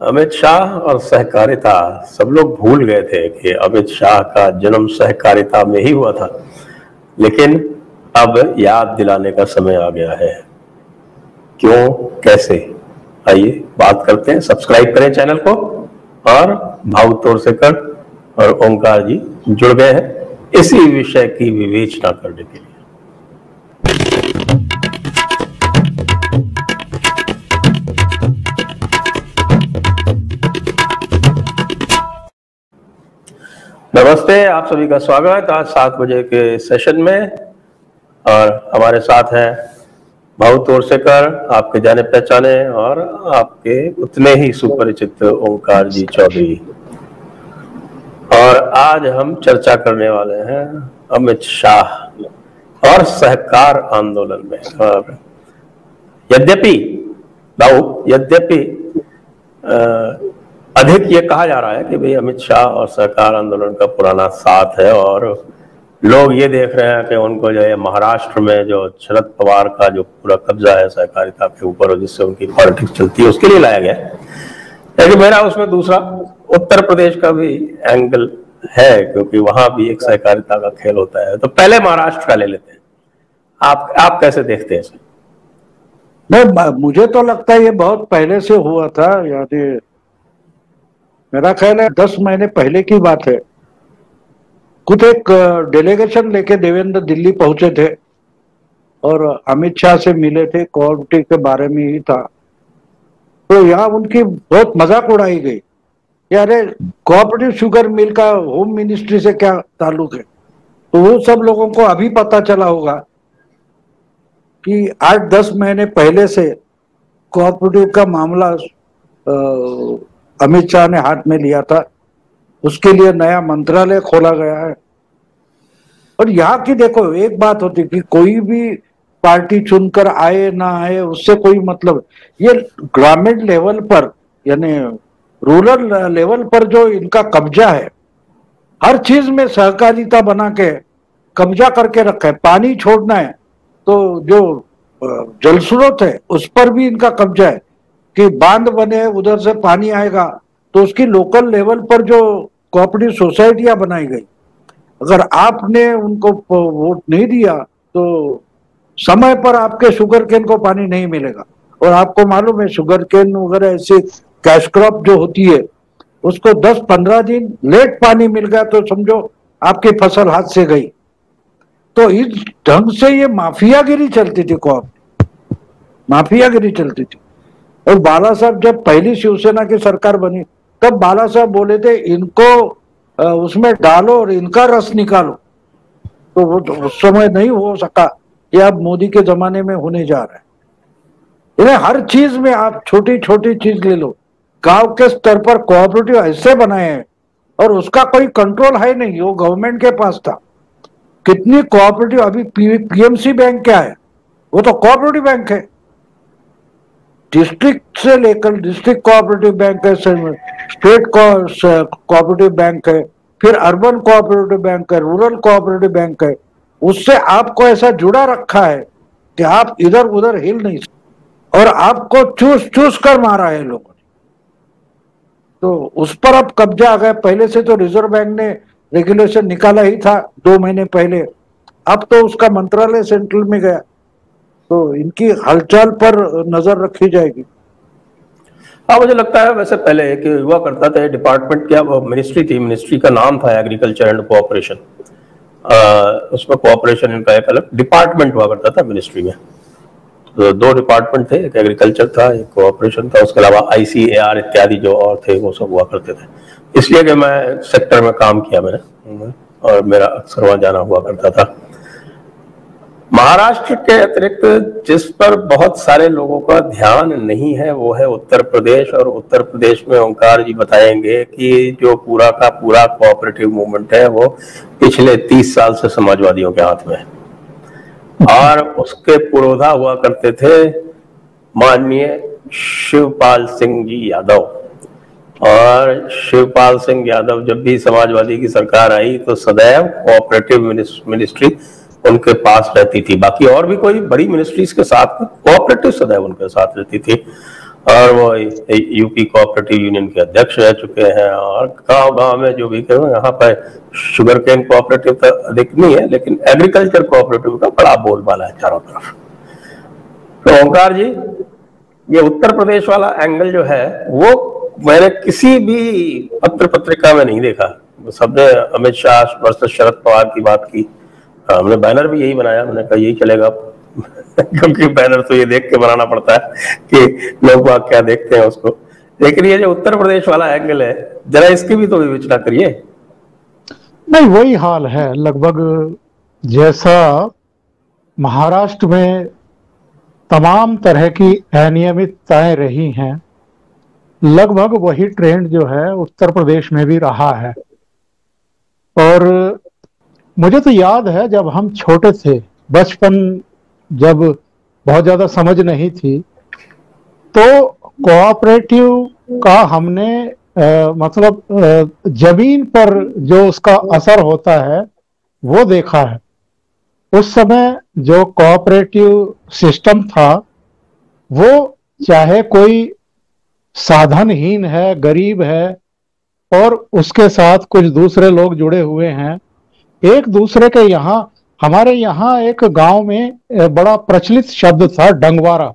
अमित शाह और सहकारिता, सब लोग भूल गए थे कि अमित शाह का जन्म सहकारिता में ही हुआ था, लेकिन अब याद दिलाने का समय आ गया है। क्यों, कैसे, आइए बात करते हैं। सब्सक्राइब करें चैनल को। और भाव तोरसेकर और ओंकार जी जुड़ गए हैं इसी विषय की विवेचना करने के लिए। नमस्ते, आप सभी का स्वागत आज 7 बजे के सेशन में। और हमारे साथ हैं भाव तोरसेकर, आपके जाने पहचाने और आपके उतने ही सुपरिचित ओंकार जी चौधरी। और आज हम चर्चा करने वाले हैं अमित शाह और सहकार आंदोलन में। और यद्यपि अधिक ये कहा जा रहा है कि भाई अमित शाह और सहकार आंदोलन का पुराना साथ है, और लोग ये देख रहे हैं कि उनको जो है महाराष्ट्र में जो शरद पवार का जो पूरा कब्जा है सहकारिता के ऊपर और जिससे उनकी पॉलिटिक्स चलती है उसके लिए लाया गया। लेकिन मेरा उसमें दूसरा उत्तर प्रदेश का भी एंगल है, क्योंकि वहां भी एक सहकारिता का खेल होता है। तो पहले महाराष्ट्र का ले लेते हैं। आप कैसे देखते हैं इसे? नहीं, मुझे तो लगता है ये बहुत पहले से हुआ था। यानी मेरा ख्याल है 10 महीने पहले की बात है। खुद एक डेलीगेशन लेके देवेंद्र दिल्ली पहुंचे थे और अमित शाह से मिले थे। कोऑपरेटिव के बारे में ही था। तो यहाँ उनकी बहुत मजाक उड़ाई गई, यार कोऑपरेटिव शुगर मिल का होम मिनिस्ट्री से क्या ताल्लुक है। तो वो सब लोगों को अभी पता चला होगा कि 8-10 महीने पहले से कोऑपरेटिव का मामला अमित शाह ने हाथ में लिया था। उसके लिए नया मंत्रालय खोला गया है। और यहाँ की देखो, एक बात होती कि कोई भी पार्टी चुनकर आए ना आए उससे कोई मतलब, ये ग्रामीण लेवल पर यानी रूरल लेवल पर जो इनका कब्जा है, हर चीज में सहकारिता बना के कब्जा करके रखा है। पानी छोड़ना है तो जो जल स्रोत है उस पर भी इनका कब्जा है कि बांध बने, उधर से पानी आएगा तो उसकी लोकल लेवल पर जो कोऑपरेटिव सोसाइटियां बनाई गई, अगर आपने उनको वोट नहीं दिया तो समय पर आपके शुगर केन को पानी नहीं मिलेगा। और आपको मालूम है शुगर केन वगैरह ऐसी कैश क्रॉप जो होती है उसको 10-15 दिन लेट पानी मिल गया तो समझो आपकी फसल हाथ से गई। तो इस ढंग से ये माफियागिरी चलती थी, माफियागिरी चलती थी। और बाला साहब जब पहली शिवसेना की सरकार बनी तब बाला साहब बोले थे इनको उसमें डालो और इनका रस निकालो। तो वो उस समय नहीं हो सका, ये अब मोदी के जमाने में होने जा रहा है। इन्हें हर चीज में आप छोटी छोटी चीज ले लो, गांव के स्तर पर कोऑपरेटिव ऐसे बनाए हैं और उसका कोई कंट्रोल है नहीं, वो गवर्नमेंट के पास था। कितनी कोऑपरेटिव, अभी पीएमसी बैंक क्या है, वो तो कोऑपरेटिव बैंक है। डिस्ट्रिक्ट से लेकर डिस्ट्रिक्ट कोऑपरेटिव बैंक है, स्टेट कोऑपरेटिव बैंक है, फिर अर्बन कोऑपरेटिव बैंक है, रूरल कोऑपरेटिव बैंक है। उससे आपको ऐसा जुड़ा रखा है कि आप इधर उधर हिल नहीं सकते और आपको चूस चूस कर मारा है लोगों ने। तो उस पर अब कब्जा आ गया। पहले से तो रिजर्व बैंक ने रेगुलेशन निकाला ही था 2 महीने पहले, अब तो उसका मंत्रालय सेंट्रल में गया। तो इनकी हलचल पर नजर रखी जाएगी। हाँ, मुझे लगता है वैसे पहले एक हुआ करता था डिपार्टमेंट, क्या वो मिनिस्ट्री थी, मिनिस्ट्री का नाम था एग्रीकल्चर एंड कोऑपरेशन। उसमें कोऑपरेशन इनका एक अलग डिपार्टमेंट हुआ करता था मिनिस्ट्री में। तो 2 डिपार्टमेंट थे, एक एग्रीकल्चर था, एक कोऑपरेशन था। उसके अलावा ICAR इत्यादि जो और थे वो सब हुआ करते थे। इसलिए कि मैं सेक्टर में काम किया मैंने और मेरा अक्सर वहां जाना हुआ करता था। महाराष्ट्र के अतिरिक्त जिस पर बहुत सारे लोगों का ध्यान नहीं है वो है उत्तर प्रदेश। और उत्तर प्रदेश में ओंकार जी बताएंगे कि जो पूरा का पूरा कोऑपरेटिव मूवमेंट है वो पिछले 30 साल से समाजवादियों के हाथ में है। और उसके पुरोधा हुआ करते थे माननीय शिवपाल सिंह जी यादव। और शिवपाल सिंह यादव जब भी समाजवादी की सरकार आई तो सदैव कोऑपरेटिव मिनिस्ट्री उनके पास रहती थी। बाकी और भी कोई बड़ी मिनिस्ट्रीज के साथ कोऑपरेटिव सदैव उनके साथ रहती थी। और वो यूपी कोऑपरेटिव यूनियन के अध्यक्ष रह चुके हैं, और गांव गांव में जो भी करो, यहाँ पर शुगर केन कोऑपरेटिव तो अधिक नहीं है, लेकिन एग्रीकल्चर कोऑपरेटिव का बड़ा बोलबाला है चारों तरफ। तो ओंकार जी, ये उत्तर प्रदेश वाला एंगल जो है वो मैंने किसी भी पत्र पत्रिका में नहीं देखा। सबने अमित शाह वर्सेस शरद पवार की बात की, हमने बैनर भी यही बनाया, मैंने कहा यही चलेगा क्योंकि बैनर तो ये देख के बनाना पड़ता है कि लोग बाग क्या देखते हैं उसको। लेकिन ये जो उत्तर प्रदेश वाला एंगल है, जरा इसकी भी तो विवेचना करिए। नहीं, वही हाल है लगभग जैसा महाराष्ट्र में तमाम तरह की अनियमितताएं रही हैं, लगभग वही ट्रेंड जो है उत्तर प्रदेश में भी रहा है। और मुझे तो याद है जब हम छोटे थे, बचपन, जब बहुत ज्यादा समझ नहीं थी, तो कोऑपरेटिव का हमने मतलब जमीन पर जो उसका असर होता है वो देखा है। उस समय जो कोऑपरेटिव सिस्टम था, वो चाहे कोई साधनहीन है, गरीब है, और उसके साथ कुछ दूसरे लोग जुड़े हुए हैं, एक दूसरे के यहाँ, हमारे यहाँ एक गांव में बड़ा प्रचलित शब्द था डंगवारा।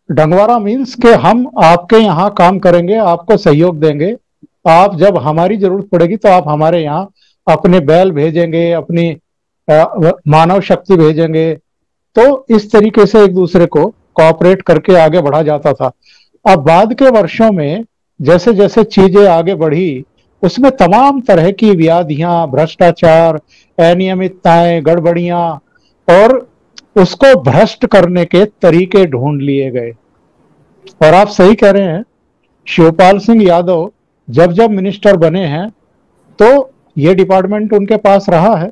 डंगवारा मीन्स के हम आपके यहाँ काम करेंगे, आपको सहयोग देंगे, आप जब हमारी जरूरत पड़ेगी तो आप हमारे यहाँ अपने बैल भेजेंगे, अपनी मानव शक्ति भेजेंगे। तो इस तरीके से एक दूसरे को कोऑपरेट करके आगे बढ़ा जाता था। अब बाद के वर्षों में जैसे जैसे चीजें आगे बढ़ी, उसमें तमाम तरह की व्याधियां, भ्रष्टाचार, अनियमितताएं, गड़बड़ियां और उसको भ्रष्ट करने के तरीके ढूंढ लिए गए। और आप सही कह रहे हैं, शिवपाल सिंह यादव जब जब मिनिस्टर बने हैं तो ये डिपार्टमेंट उनके पास रहा है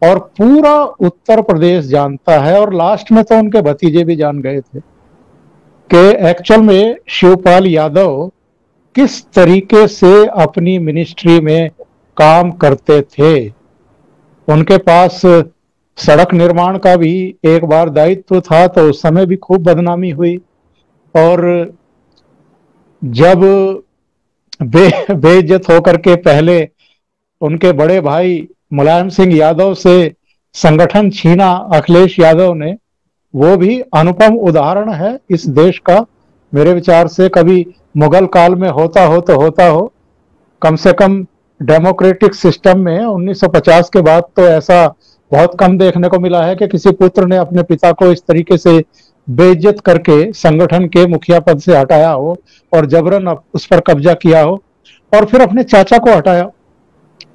और पूरा उत्तर प्रदेश जानता है, और लास्ट में तो उनके भतीजे भी जान गए थे कि एक्चुअल में शिवपाल यादव किस तरीके से अपनी मिनिस्ट्री में काम करते थे। उनके पास सड़क निर्माण का भी एक बार दायित्व था, तो उस समय भी खूब बदनामी हुई। और जब बेइज्जत होकर के पहले उनके बड़े भाई मुलायम सिंह यादव से संगठन छीना अखिलेश यादव ने, वो भी अनुपम उदाहरण है इस देश का। मेरे विचार से कभी मुगल काल में होता हो, कम से कम डेमोक्रेटिक सिस्टम में 1950 के बाद तो ऐसा बहुत कम देखने को मिला है कि किसी पुत्र ने अपने पिता को इस तरीके से बेइज्जत करके संगठन के मुखिया पद से हटाया हो और जबरन उस पर कब्जा किया हो, और फिर अपने चाचा को हटाया,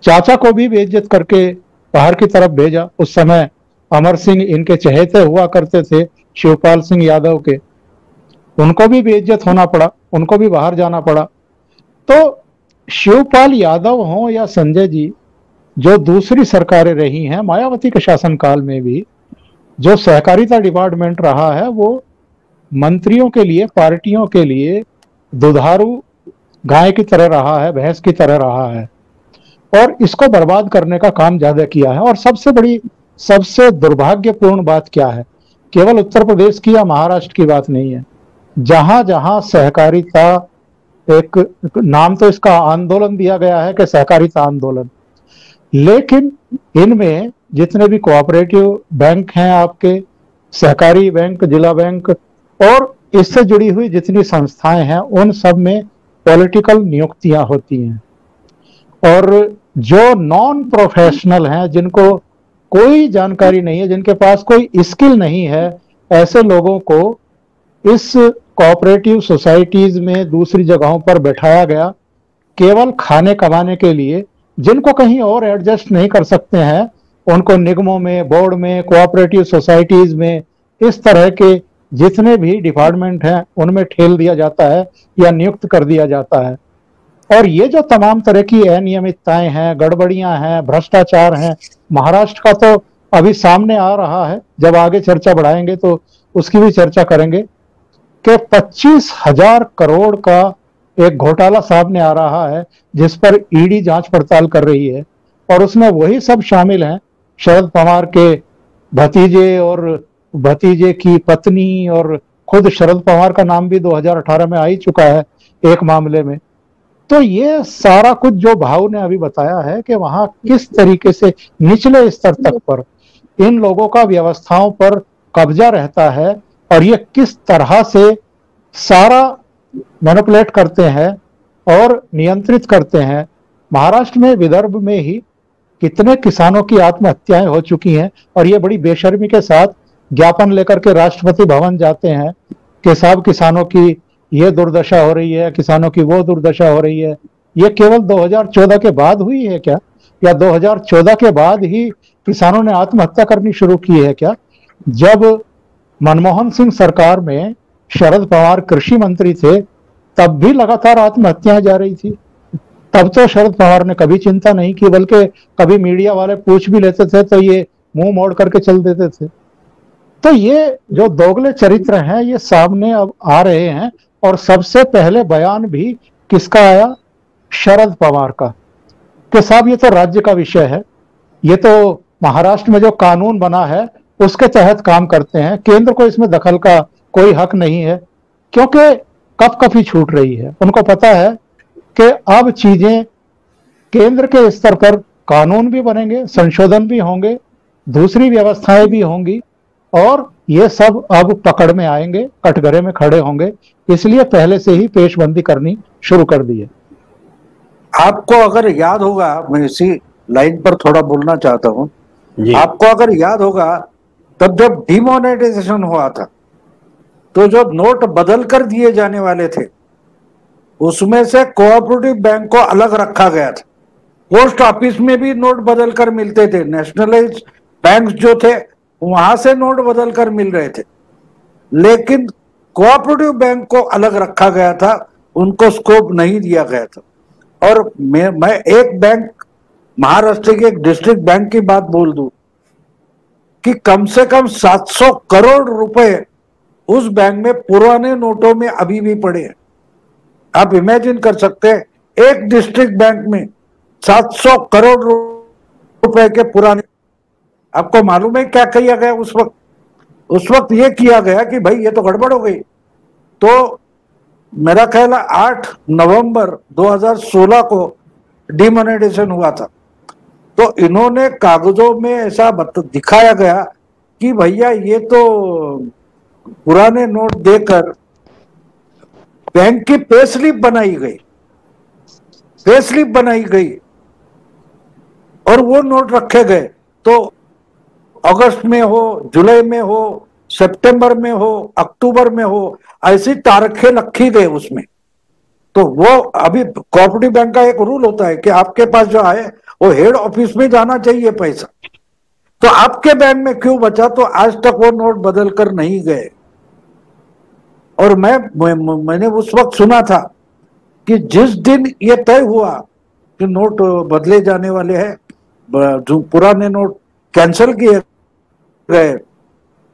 चाचा को भी बेइज्जत करके बाहर की तरफ भेजा। उस समय अमर सिंह इनके चहेते हुआ करते थे, शिवपाल सिंह यादव के, उनको भी बेइज्जत होना पड़ा, उनको भी बाहर जाना पड़ा। तो शिवपाल यादव हो या संजय जी, जो दूसरी सरकारें रही हैं, मायावती के शासनकाल में भी जो सहकारिता डिपार्टमेंट रहा है, वो मंत्रियों के लिए, पार्टियों के लिए दुधारू गाय की तरह रहा है, भैंस की तरह रहा है, और इसको बर्बाद करने का काम ज्यादा किया है। और सबसे दुर्भाग्यपूर्ण बात क्या है, केवल उत्तर प्रदेश की या महाराष्ट्र की बात नहीं है, जहां जहां सहकारिता, एक नाम तो इसका आंदोलन दिया गया है कि सहकारिता आंदोलन, लेकिन इनमें जितने भी कोऑपरेटिव बैंक हैं, आपके सहकारी बैंक, जिला बैंक और इससे जुड़ी हुई जितनी संस्थाएं हैं, उन सब में पॉलिटिकल नियुक्तियां होती हैं। और जो नॉन प्रोफेशनल हैं, जिनको कोई जानकारी नहीं है, जिनके पास कोई स्किल नहीं है, ऐसे लोगों को इस कोऑपरेटिव सोसाइटीज में दूसरी जगहों पर बैठाया गया, केवल खाने कमाने के लिए। जिनको कहीं और एडजस्ट नहीं कर सकते हैं, उनको निगमों में, बोर्ड में, कोऑपरेटिव सोसाइटीज में, इस तरह के जितने भी डिपार्टमेंट हैं उनमें ठेल दिया जाता है या नियुक्त कर दिया जाता है। और ये जो तमाम तरह की अनियमितताएं हैं, गड़बड़ियां हैं, भ्रष्टाचार हैं, महाराष्ट्र का तो अभी सामने आ रहा है, जब आगे चर्चा बढ़ाएंगे तो उसकी भी चर्चा करेंगे कि 25,000 करोड़ का एक घोटाला सामने आ रहा है, जिस पर ईडी जांच पड़ताल कर रही है, और उसमें वही सब शामिल हैं, शरद पवार के भतीजे और भतीजे की पत्नी और खुद शरद पवार का नाम भी 2018 में आ ही चुका है एक मामले में। तो ये सारा कुछ जो भाव ने अभी बताया है कि वहां किस तरीके से निचले स्तर तक पर इन लोगों का व्यवस्थाओं पर कब्जा रहता है और ये किस तरह से सारा मैनिपुलेट करते हैं और नियंत्रित करते हैं। महाराष्ट्र में, विदर्भ में ही कितने किसानों की आत्महत्याएं हो चुकी हैं और ये बड़ी बेशर्मी के साथ ज्ञापन लेकर के राष्ट्रपति भवन जाते हैं कि साहब किसानों की ये दुर्दशा हो रही है, किसानों की वो दुर्दशा हो रही है। ये केवल 2014 के बाद हुई है क्या, या 2014 के बाद ही किसानों ने आत्महत्या करनी शुरू की है क्या? जब मनमोहन सिंह सरकार में शरद पवार कृषि मंत्री थे तब भी लगातार आत्महत्याएं जा रही थी। तब तो शरद पवार ने कभी चिंता नहीं की, बल्कि कभी मीडिया वाले पूछ भी लेते थे तो ये मुंह मोड़ करके चल देते थे। तो ये जो दोगले चरित्र हैं ये सामने अब आ रहे हैं। और सबसे पहले बयान भी किसका आया? शरद पवार का, कि साहब ये तो राज्य का विषय है, ये तो महाराष्ट्र में जो कानून बना है उसके तहत काम करते हैं, केंद्र को इसमें दखल का कोई हक नहीं है, क्योंकि कपकपी छूट रही है। उनको पता है कि अब चीजें केंद्र के स्तर पर कानून भी बनेंगे, संशोधन भी होंगे, दूसरी व्यवस्थाएं भी होंगी और ये सब अब पकड़ में आएंगे, कटघरे में खड़े होंगे। इसलिए पहले से ही पेशबंदी करनी शुरू कर दी है। आपको अगर याद होगा, मैं इसी लाइन पर थोड़ा बोलना चाहता हूँ। आपको अगर याद होगा तब जब डिमोनेटाइजेशन हुआ था तो जो नोट बदल कर दिए जाने वाले थे उसमें से कोऑपरेटिव बैंक को अलग रखा गया था। पोस्ट ऑफिस में भी नोट बदल कर मिलते थे, नेशनलाइज बैंक जो थे वहां से नोट बदल कर मिल रहे थे, लेकिन कोऑपरेटिव बैंक को अलग रखा गया था, उनको स्कोप नहीं दिया गया था। और मैं एक बैंक, महाराष्ट्र के एक डिस्ट्रिक्ट बैंक की बात बोल दूं कि कम से कम 700 करोड़ रुपए उस बैंक में पुराने नोटों में अभी भी पड़े हैं। आप इमेजिन कर सकते हैं, एक डिस्ट्रिक्ट बैंक में 700 करोड़ रुपए के पुराने। आपको मालूम है क्या किया गया उस वक्त? उस वक्त ये किया गया कि भाई ये तो गड़बड़ हो गई। तो मेरा ख्याल है 8 नवंबर 2016 को डिमोनेटाइजेशन हुआ था। तो इन्होंने कागजों में ऐसा दिखाया गया कि भैया ये तो पुराने नोट देकर बैंक की पे स्लिप बनाई गई, पे स्लिप बनाई गई और वो नोट रखे गए। तो अगस्त में हो, जुलाई में हो, सितंबर में हो, अक्टूबर में हो, ऐसी तारीखें रखी गई उसमें। तो वो अभी कोऑपरेटिव बैंक का एक रूल होता है कि आपके पास जो आए वो हेड ऑफिस में जाना चाहिए पैसा, तो आपके बैंक में क्यों बचा? तो आज तक वो नोट बदल कर नहीं गए। और मैंने उस वक्त सुना था कि जिस दिन ये तय हुआ कि नोट बदले जाने वाले हैं, जो पुराने नोट कैंसिल किए गए,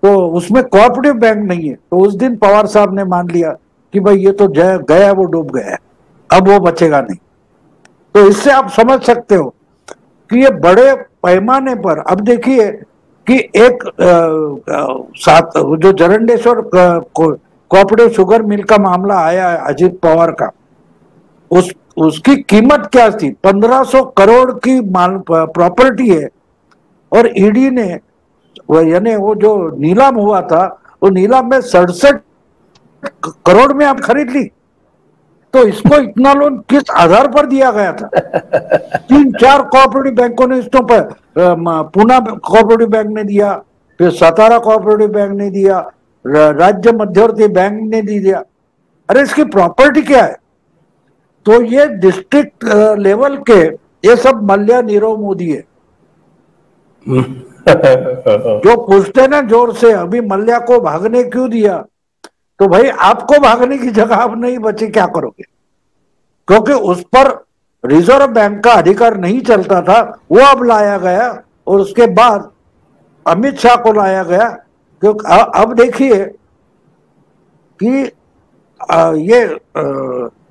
तो उसमें कोऑपरेटिव बैंक नहीं है। तो उस दिन पवार साहब ने मान लिया कि भाई ये तो गया, वो डूब गया है, अब वो बचेगा नहीं। तो इससे आप समझ सकते हो कि ये बड़े पैमाने पर, अब देखिए कि एक साथ जो जरंडेश्वर कोऑपरेटिव शुगर मिल का मामला आया है अजित पवार का, उसकी कीमत क्या थी? 1500 करोड़ की प्रॉपर्टी है और ईडी ने यानी वो जो नीलाम हुआ था, वो नीलाम में 67 करोड़ में आप खरीद ली। तो इसको इतना लोन किस आधार पर दिया गया था? 3-4 कोऑपरेटिव बैंकों ने इसको पर, पूना कोऑपरेटिव बैंक ने दिया, फिर सतारा कोऑपरेटिव बैंक ने दिया, राज्य मध्यवर्ती बैंक ने दिया। अरे इसकी प्रॉपर्टी क्या है? तो ये डिस्ट्रिक्ट लेवल के ये सब मल्ल्या नीरव मोदी है जो पूछते ना जोर से, अभी मल्ल्या को भागने क्यों दिया? तो भाई आपको भागने की जगह अब नहीं बची, क्या करोगे? क्योंकि उस पर रिजर्व बैंक का अधिकार नहीं चलता था, वो अब लाया गया और उसके बाद अमित शाह को लाया गया। क्योंकि अब देखिए कि ये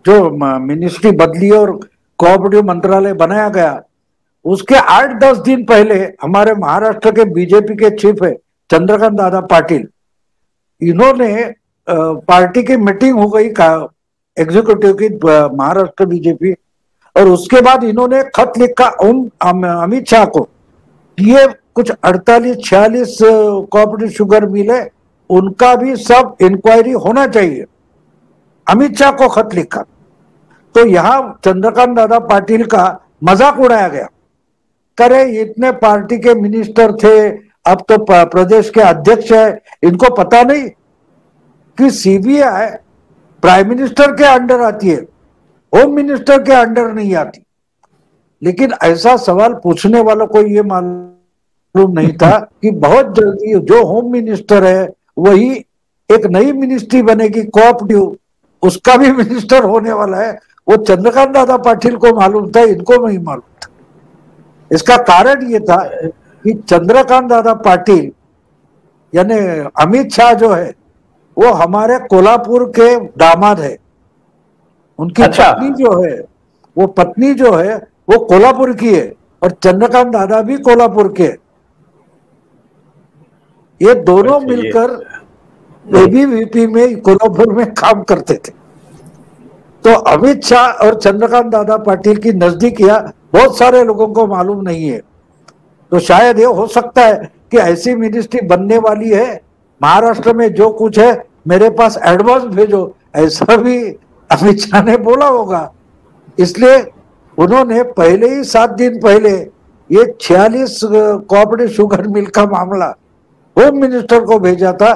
जो मिनिस्ट्री बदली और कोऑपरेटिव मंत्रालय बनाया गया, उसके 8-10 दिन पहले हमारे महाराष्ट्र के बीजेपी के चीफ है चंद्रकांत दादा पाटिल, इन्होंने पार्टी की मीटिंग हो गई का एग्जीक्यूटिव की महाराष्ट्र बीजेपी, और उसके बाद इन्होंने खत लिखा अमित शाह को, ये कुछ 48-46 कोऑपरेटिव शुगर मिल है, उनका भी सब इंक्वायरी होना चाहिए, अमित शाह को खत लिखा। तो यहां चंद्रकांत दादा पाटिल का मजाक उड़ाया गया, करे इतने पार्टी के मिनिस्टर थे, अब तो प्रदेश के अध्यक्ष है, इनको पता नहीं कि सीबीआई प्राइम मिनिस्टर के अंडर आती है, होम मिनिस्टर के अंडर नहीं आती। लेकिन ऐसा सवाल पूछने वालों को ये मालूम नहीं था कि बहुत जल्दी जो होम मिनिस्टर है वही एक नई मिनिस्ट्री बनेगी कोऑपरेटिव, उसका भी मिनिस्टर होने वाला है। वो चंद्रकांत दादा पाटिल को मालूम था, इनको नहीं मालूम था। इसका कारण ये था कि चंद्रकांत दादा पाटिल यानी अमित शाह जो है वो हमारे कोल्हापुर के दामाद है, उनकी पत्नी जो है वो कोल्हापुर की है, और चंद्रकांत दादा भी कोल्हापुर के। ये दोनों मिलकर एबीवीपी में कोल्हापुर में काम करते थे। तो अमित शाह और चंद्रकांत दादा पाटिल की नजदीकियां बहुत सारे लोगों को मालूम नहीं है। तो शायद ये हो सकता है कि ऐसी मिनिस्ट्री बनने वाली है, महाराष्ट्र में जो कुछ है मेरे पास एडवांस भेजो, ऐसा भी अमित शाह ने बोला होगा। इसलिए उन्होंने पहले ही 7 दिन पहले ये 46 कोऑपरेटिव शुगर मिल का मामला होम मिनिस्टर को भेजा था,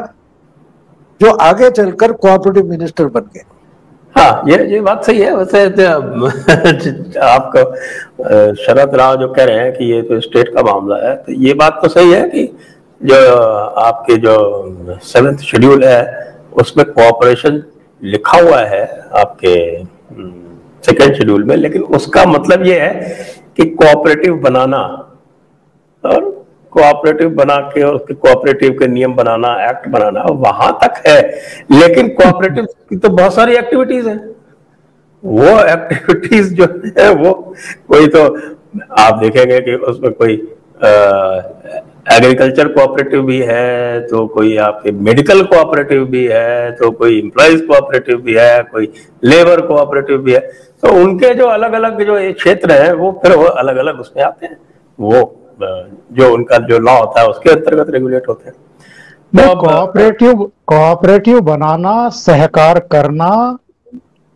जो आगे चलकर कोऑपरेटिव मिनिस्टर बन गए। हाँ, ये बात सही है। वैसे आपको शरद राव जो कह रहे हैं कि ये तो स्टेट का मामला है, तो ये बात तो सही है कि जो आपके जो 7th शेड्यूल है उसमें कोऑपरेशन लिखा हुआ है आपके 2nd शेड्यूल में, लेकिन उसका मतलब ये है कि कोऑपरेटिव बनाना और कोऑपरेटिव बना के और उसके कोऑपरेटिव के नियम बनाना, एक्ट बनाना, वहां तक है। लेकिन कोऑपरेटिव की तो बहुत सारी एक्टिविटीज हैं। वो एक्टिविटीज जो है वो कोई तो आप देखेंगे कि उसमें कोई एग्रीकल्चर कोऑपरेटिव भी है, तो कोई आपके मेडिकल कोऑपरेटिव भी है, तो कोई एम्प्लॉइज कोऑपरेटिव भी है, कोई लेबर कोऑपरेटिव भी है। तो उनके जो अलग अलग जो ये क्षेत्र है वो फिर वो अलग अलग उसमें आते हैं, वो जो उनका जो लॉ होता है उसके अंतर्गत रेगुलेट होते हैं। तो कोऑपरेटिव बनाना, सहकार करना,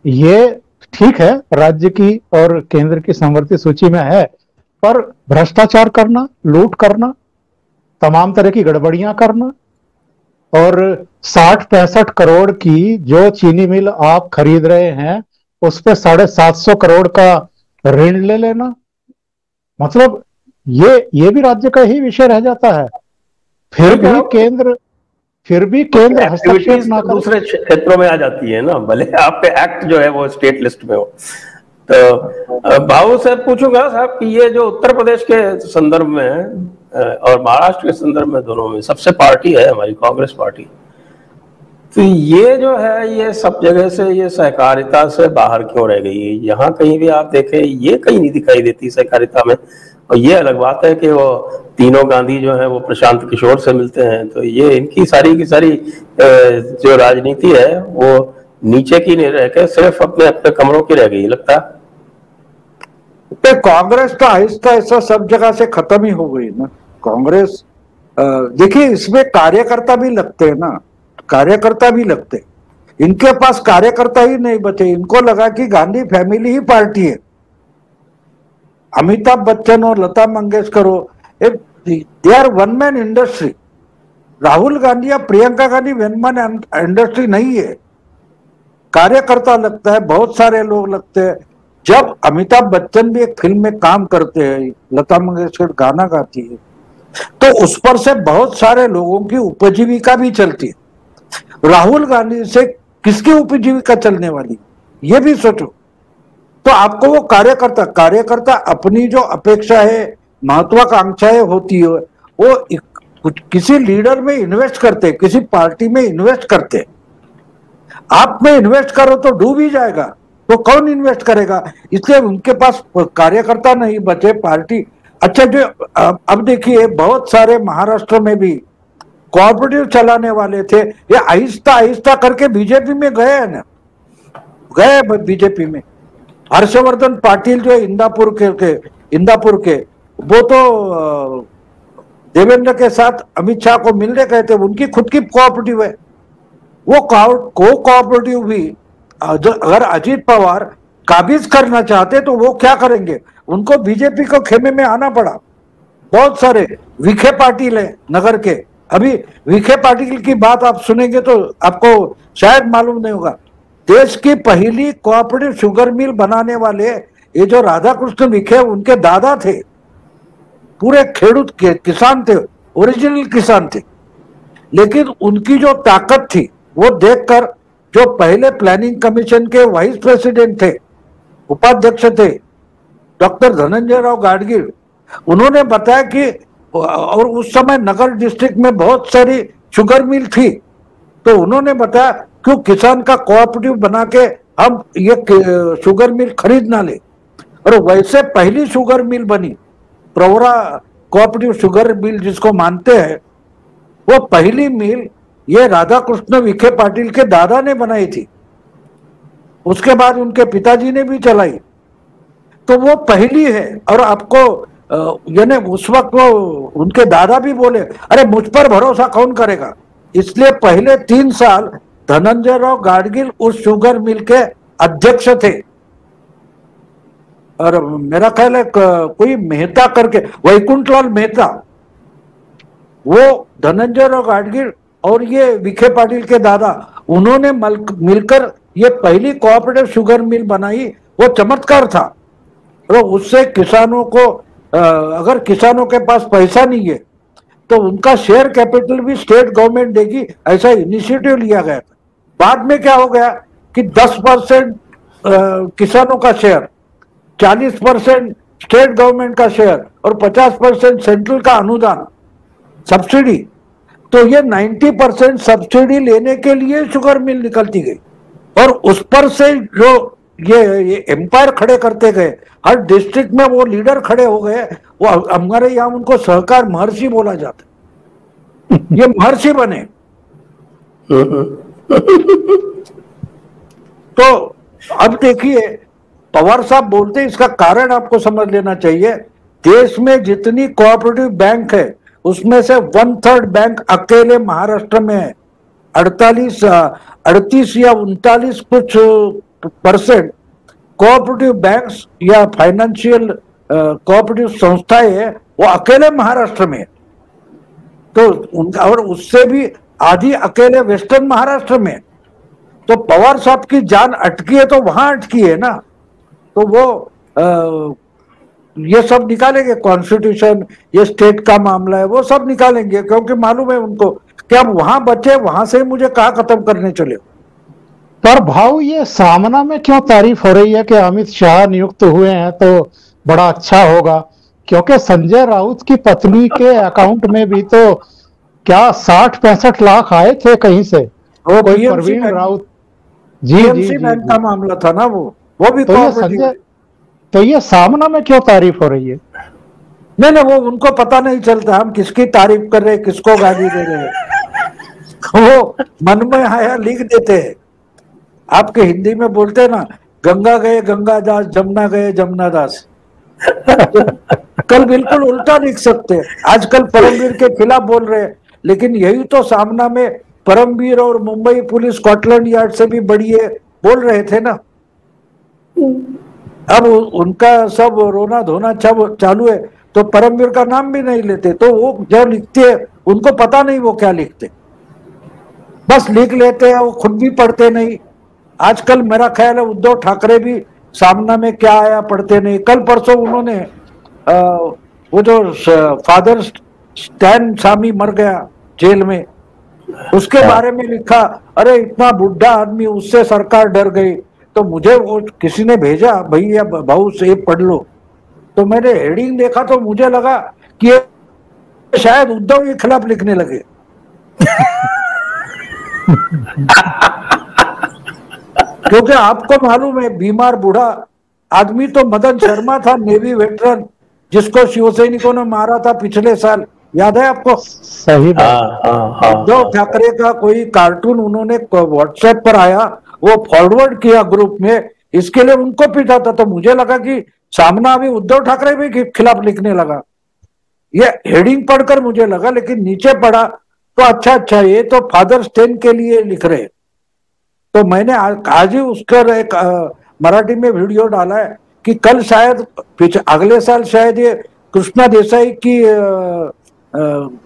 ये ठीक है, राज्य की और केंद्र की समवर्ती सूची में है, पर भ्रष्टाचार करना, लूट करना, तमाम तरह की गड़बड़ियां करना, और 60-65 करोड़ की जो चीनी मिल आप खरीद रहे हैं उस पे 750 करोड़ का ऋण ले लेना, मतलब ये भी राज्य का ही विषय रह जाता है। फिर भी केंद्र हस्तक्षेप ना कर, दूसरे क्षेत्रों में आ जाती है ना, भले आपके एक्ट जो है वो स्टेट लिस्ट में हो। तो बाबू से पूछूंगा साहब कि ये जो उत्तर प्रदेश के संदर्भ में और महाराष्ट्र के संदर्भ में, दोनों में सबसे पार्टी है हमारी कांग्रेस पार्टी, तो ये जो है ये सब जगह से ये सहकारिता से बाहर क्यों रह गई? यहाँ कहीं भी आप देखें ये कहीं नहीं दिखाई देती सहकारिता में। और ये अलग बात है कि वो तीनों गांधी जो है वो प्रशांत किशोर से मिलते हैं, तो ये इनकी सारी की सारी जो राजनीति है वो नीचे की नहीं रह के सिर्फ अपने अपने कमरों की रह गई लगता है। तो कांग्रेस तो आहिस्ता आहिस्ता सब जगह से खत्म ही हो गई ना कांग्रेस। देखिए इसमें कार्यकर्ता भी लगते हैं ना, कार्यकर्ता भी लगते, इनके पास कार्यकर्ता ही नहीं बचे। इनको लगा कि गांधी फैमिली ही पार्टी है, अमिताभ बच्चन और लता मंगेशकर हो, they are one man industry. Rahul Gandhi या Priyanka Gandhi one man industry नहीं है, कार्यकर्ता लगता है, बहुत सारे लोग लगते हैं। जब अमिताभ बच्चन भी एक फिल्म में काम करते हैं, लता मंगेशकर गाना गाती है, तो उस पर से बहुत सारे लोगों की उपजीविका भी चलती है। राहुल गांधी से किसकी उपजीविका चलने वाली, ये भी सोचो। तो आपको वो कार्यकर्ता अपनी जो अपेक्षा है, महत्वाकांक्षाएं होती है, वो किसी लीडर में इन्वेस्ट करते, किसी पार्टी में इन्वेस्ट करते। आप में इन्वेस्ट करो तो डूब ही जाएगा, तो कौन इन्वेस्ट करेगा? इसलिए उनके पास कार्यकर्ता नहीं बचे, पार्टी। अच्छा, जो अब देखिए बहुत सारे महाराष्ट्र में भी कोऑपरेटिव चलाने वाले थे, ये आहिस्ता आहिस्ता करके बीजेपी में गए हैं ना, गए बीजेपी में। हर्षवर्धन पाटिल जो इंदापुर के वो तो देवेंद्र के साथ अमित शाह को मिलने गए थे, उनकी खुद की कोऑपरेटिव है। वो कोऑपरेटिव भी अगर अजीत पवार काबिज करना चाहते तो वो क्या करेंगे, उनको बीजेपी को खेमे में आना पड़ा। बहुत सारे विखे पाटिल है नगर के, अभी विखे पाटिल की बात आप सुनेंगे तो आपको शायद मालूम नहीं होगा, देश की पहली कोऑपरेटिव शुगर मिल बनाने वाले ये जो राधाकृष्ण विखे उनके दादा थे, पूरे खेडूत के किसान थे, ओरिजिनल किसान थे। लेकिन उनकी जो ताकत थी वो देखकर जो पहले प्लानिंग कमीशन के वाइस प्रेसिडेंट थे, उपाध्यक्ष थे, डॉक्टर धनंजय राव गाडगील, उन्होंने बताया कि, और उस समय नगर डिस्ट्रिक्ट में बहुत सारी शुगर मिल थी, तो उन्होंने बताया क्यों किसान का कोऑपरेटिव बना के हम ये शुगर मिल खरीद ना ले। और वैसे पहली शुगर मिल बनी प्रवरा कोऑपरेटिव शुगर मिल जिसको मानते हैं, वो पहली मिल ये राधाकृष्ण विखे पाटिल के दादा ने बनाई थी, उसके बाद उनके पिताजी ने भी चलाई, तो वो पहली है। और आपको यानी उस वक्त वो उनके दादा भी बोले अरे मुझ पर भरोसा कौन करेगा, इसलिए पहले 3 साल धनंजय राव गाडगिल उस शुगर मिल के अध्यक्ष थे। और मेरा ख्याल है कोई मेहता करके, वैकुंठलाल मेहता, वो धनंजय राव गाडगिल और ये विखे पाटिल के दादा, उन्होंने मिलकर ये पहली कोऑपरेटिव शुगर मिल बनाई। वो चमत्कार था। तो उससे किसानों को अगर किसानों के पास पैसा नहीं है तो उनका शेयर कैपिटल भी स्टेट गवर्नमेंट देगी, ऐसा इनिशिएटिव लिया गया था। बाद में क्या हो गया कि 10% किसानों का शेयर, 40% स्टेट गवर्नमेंट का शेयर और 50% सेंट्रल का अनुदान सब्सिडी, तो ये 90% सब्सिडी लेने के लिए शुगर मिल निकलती गई। और उस पर से जो ये एम्पायर खड़े करते गए, हर डिस्ट्रिक्ट में वो लीडर खड़े हो गए। वो हमारे यहाँ उनको सहकार महर्षि बोला जाता, ये महर्षि बने। तो अब देखिए पवार साहब बोलते हैं, इसका कारण आपको समझ लेना चाहिए। देश में जितनी कोऑपरेटिव बैंक है उसमें से 1/3 बैंक अकेले महाराष्ट्र में है। 38 या 39 कुछ % कोऑपरेटिव बैंक्स या फाइनेंशियल कोऑपरेटिव संस्थाएं है वो अकेले महाराष्ट्र में है। तो उनका, और उससे भी आधी अकेले वेस्टर्न महाराष्ट्र में। तो पवार साहब की जान अटकी है तो वहां अटकी है ना, तो वो ये सब निकालेंगे, कॉन्स्टिट्यूशन, ये स्टेट का मामला है, वो सब निकालेंगे, क्योंकि मालूम है उनको कि अब वहां बचे, वहां से मुझे कहाँ खत्म करने चले। पर भाव ये सामना में क्यों तारीफ हो रही है कि अमित शाह नियुक्त हुए हैं तो बड़ा अच्छा होगा, क्योंकि संजय राउत की पत्नी के अकाउंट में भी तो क्या 60-65 लाख आए थे कहीं से, वो कोई प्रवीण राउत जी बैंक का मामला था ना, वो भी तो ये सामना में क्यों तारीफ हो रही है? नहीं, वो उनको पता नहीं चलता हम किसकी तारीफ कर रहे हैं, किसको गाली दे रहे हैं। वो मन में आया लिख देते हैं। आपके हिंदी में बोलते हैं ना, गंगा गए गंगादास, जमुना गए जमुनादास। कल बिल्कुल उल्टा लिख सकते हैं। आजकल परमवीर के खिलाफ बोल रहे हैं, लेकिन यही तो सामना में परमवीर और मुंबई पुलिस स्कॉटलैंड यार्ड से भी बढ़िए बोल रहे थे ना। अब उनका सब रोना धोना चालू है तो परमवीर का नाम भी नहीं लेते। तो वो जो लिखते हैं उनको पता नहीं वो क्या लिखते, बस लिख लेते हैं, वो खुद भी पढ़ते नहीं। आजकल मेरा ख्याल है उद्धव ठाकरे भी सामना में क्या आया पढ़ते नहीं। कल परसों उन्होंने वो जो फादर स्टैन स्वामी मर गया जेल में, उसके बारे में लिखा, अरे इतना बुढ़ा आदमी, उससे सरकार डर गई। तो मुझे वो किसी ने भेजा, भैया भाऊ से पढ़ लो, तो मैंने हेडिंग देखा तो मुझे लगा कि ये शायद उद्धव के खिलाफ लिखने लगे। क्योंकि आपको मालूम है बीमार बूढ़ा आदमी तो मदन शर्मा था, नेवी वेटरन, जिसको शिवसैनिकों ने मारा था पिछले साल याद है आपको? सही बात। उद्धव ठाकरे का कोई कार्टून उन्होंने व्हाट्सएप पर आया, वो फॉरवर्ड किया ग्रुप में, इसके लिए उनको पीटा था। तो मुझे लगा कि सामना अभी उद्धव ठाकरे भी के खिलाफ लिखने लगा। ये हेडिंग पढ़कर मुझे लगा, लेकिन नीचे पढ़ा तो अच्छा ये तो फादर स्टेन के लिए लिख रहे। तो मैंने आज ही उसका एक मराठी में वीडियो डाला है कि कल शायद अगले साल शायद ये कृष्णा देसाई की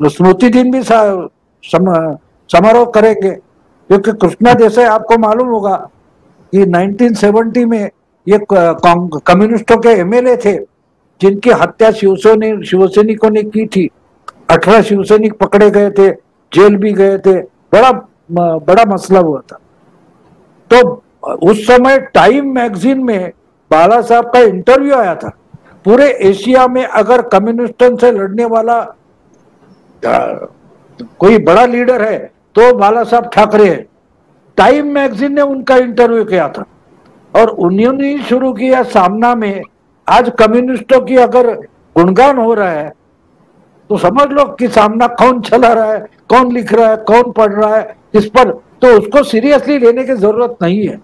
स्मृति दिन भी समारोह करेंगे, क्योंकि कृष्णा देसाई आपको मालूम होगा कि 1970 में ये कम्युनिस्टों के एमएलए थे जिनकी हत्या शिवसैनिकों ने की थी। 18 शिवसैनिक पकड़े गए थे, जेल भी गए थे, बड़ा मसला हुआ था। तो उस समय टाइम मैगजीन में बाला साहब का इंटरव्यू आया था। पूरे एशिया में अगर कम्युनिस्टों से लड़ने वाला कोई बड़ा लीडर है तो बाला साहब ठाकरे है। टाइम मैगजीन ने उनका इंटरव्यू किया था और उन्होंने ही शुरू किया सामना में। आज कम्युनिस्टों की अगर गुणगान हो रहा है तो समझ लो कि सामना कौन चला रहा है, कौन लिख रहा है, कौन पढ़ रहा है इस पर, तो उसको सीरियसली लेने की जरूरत नहीं है।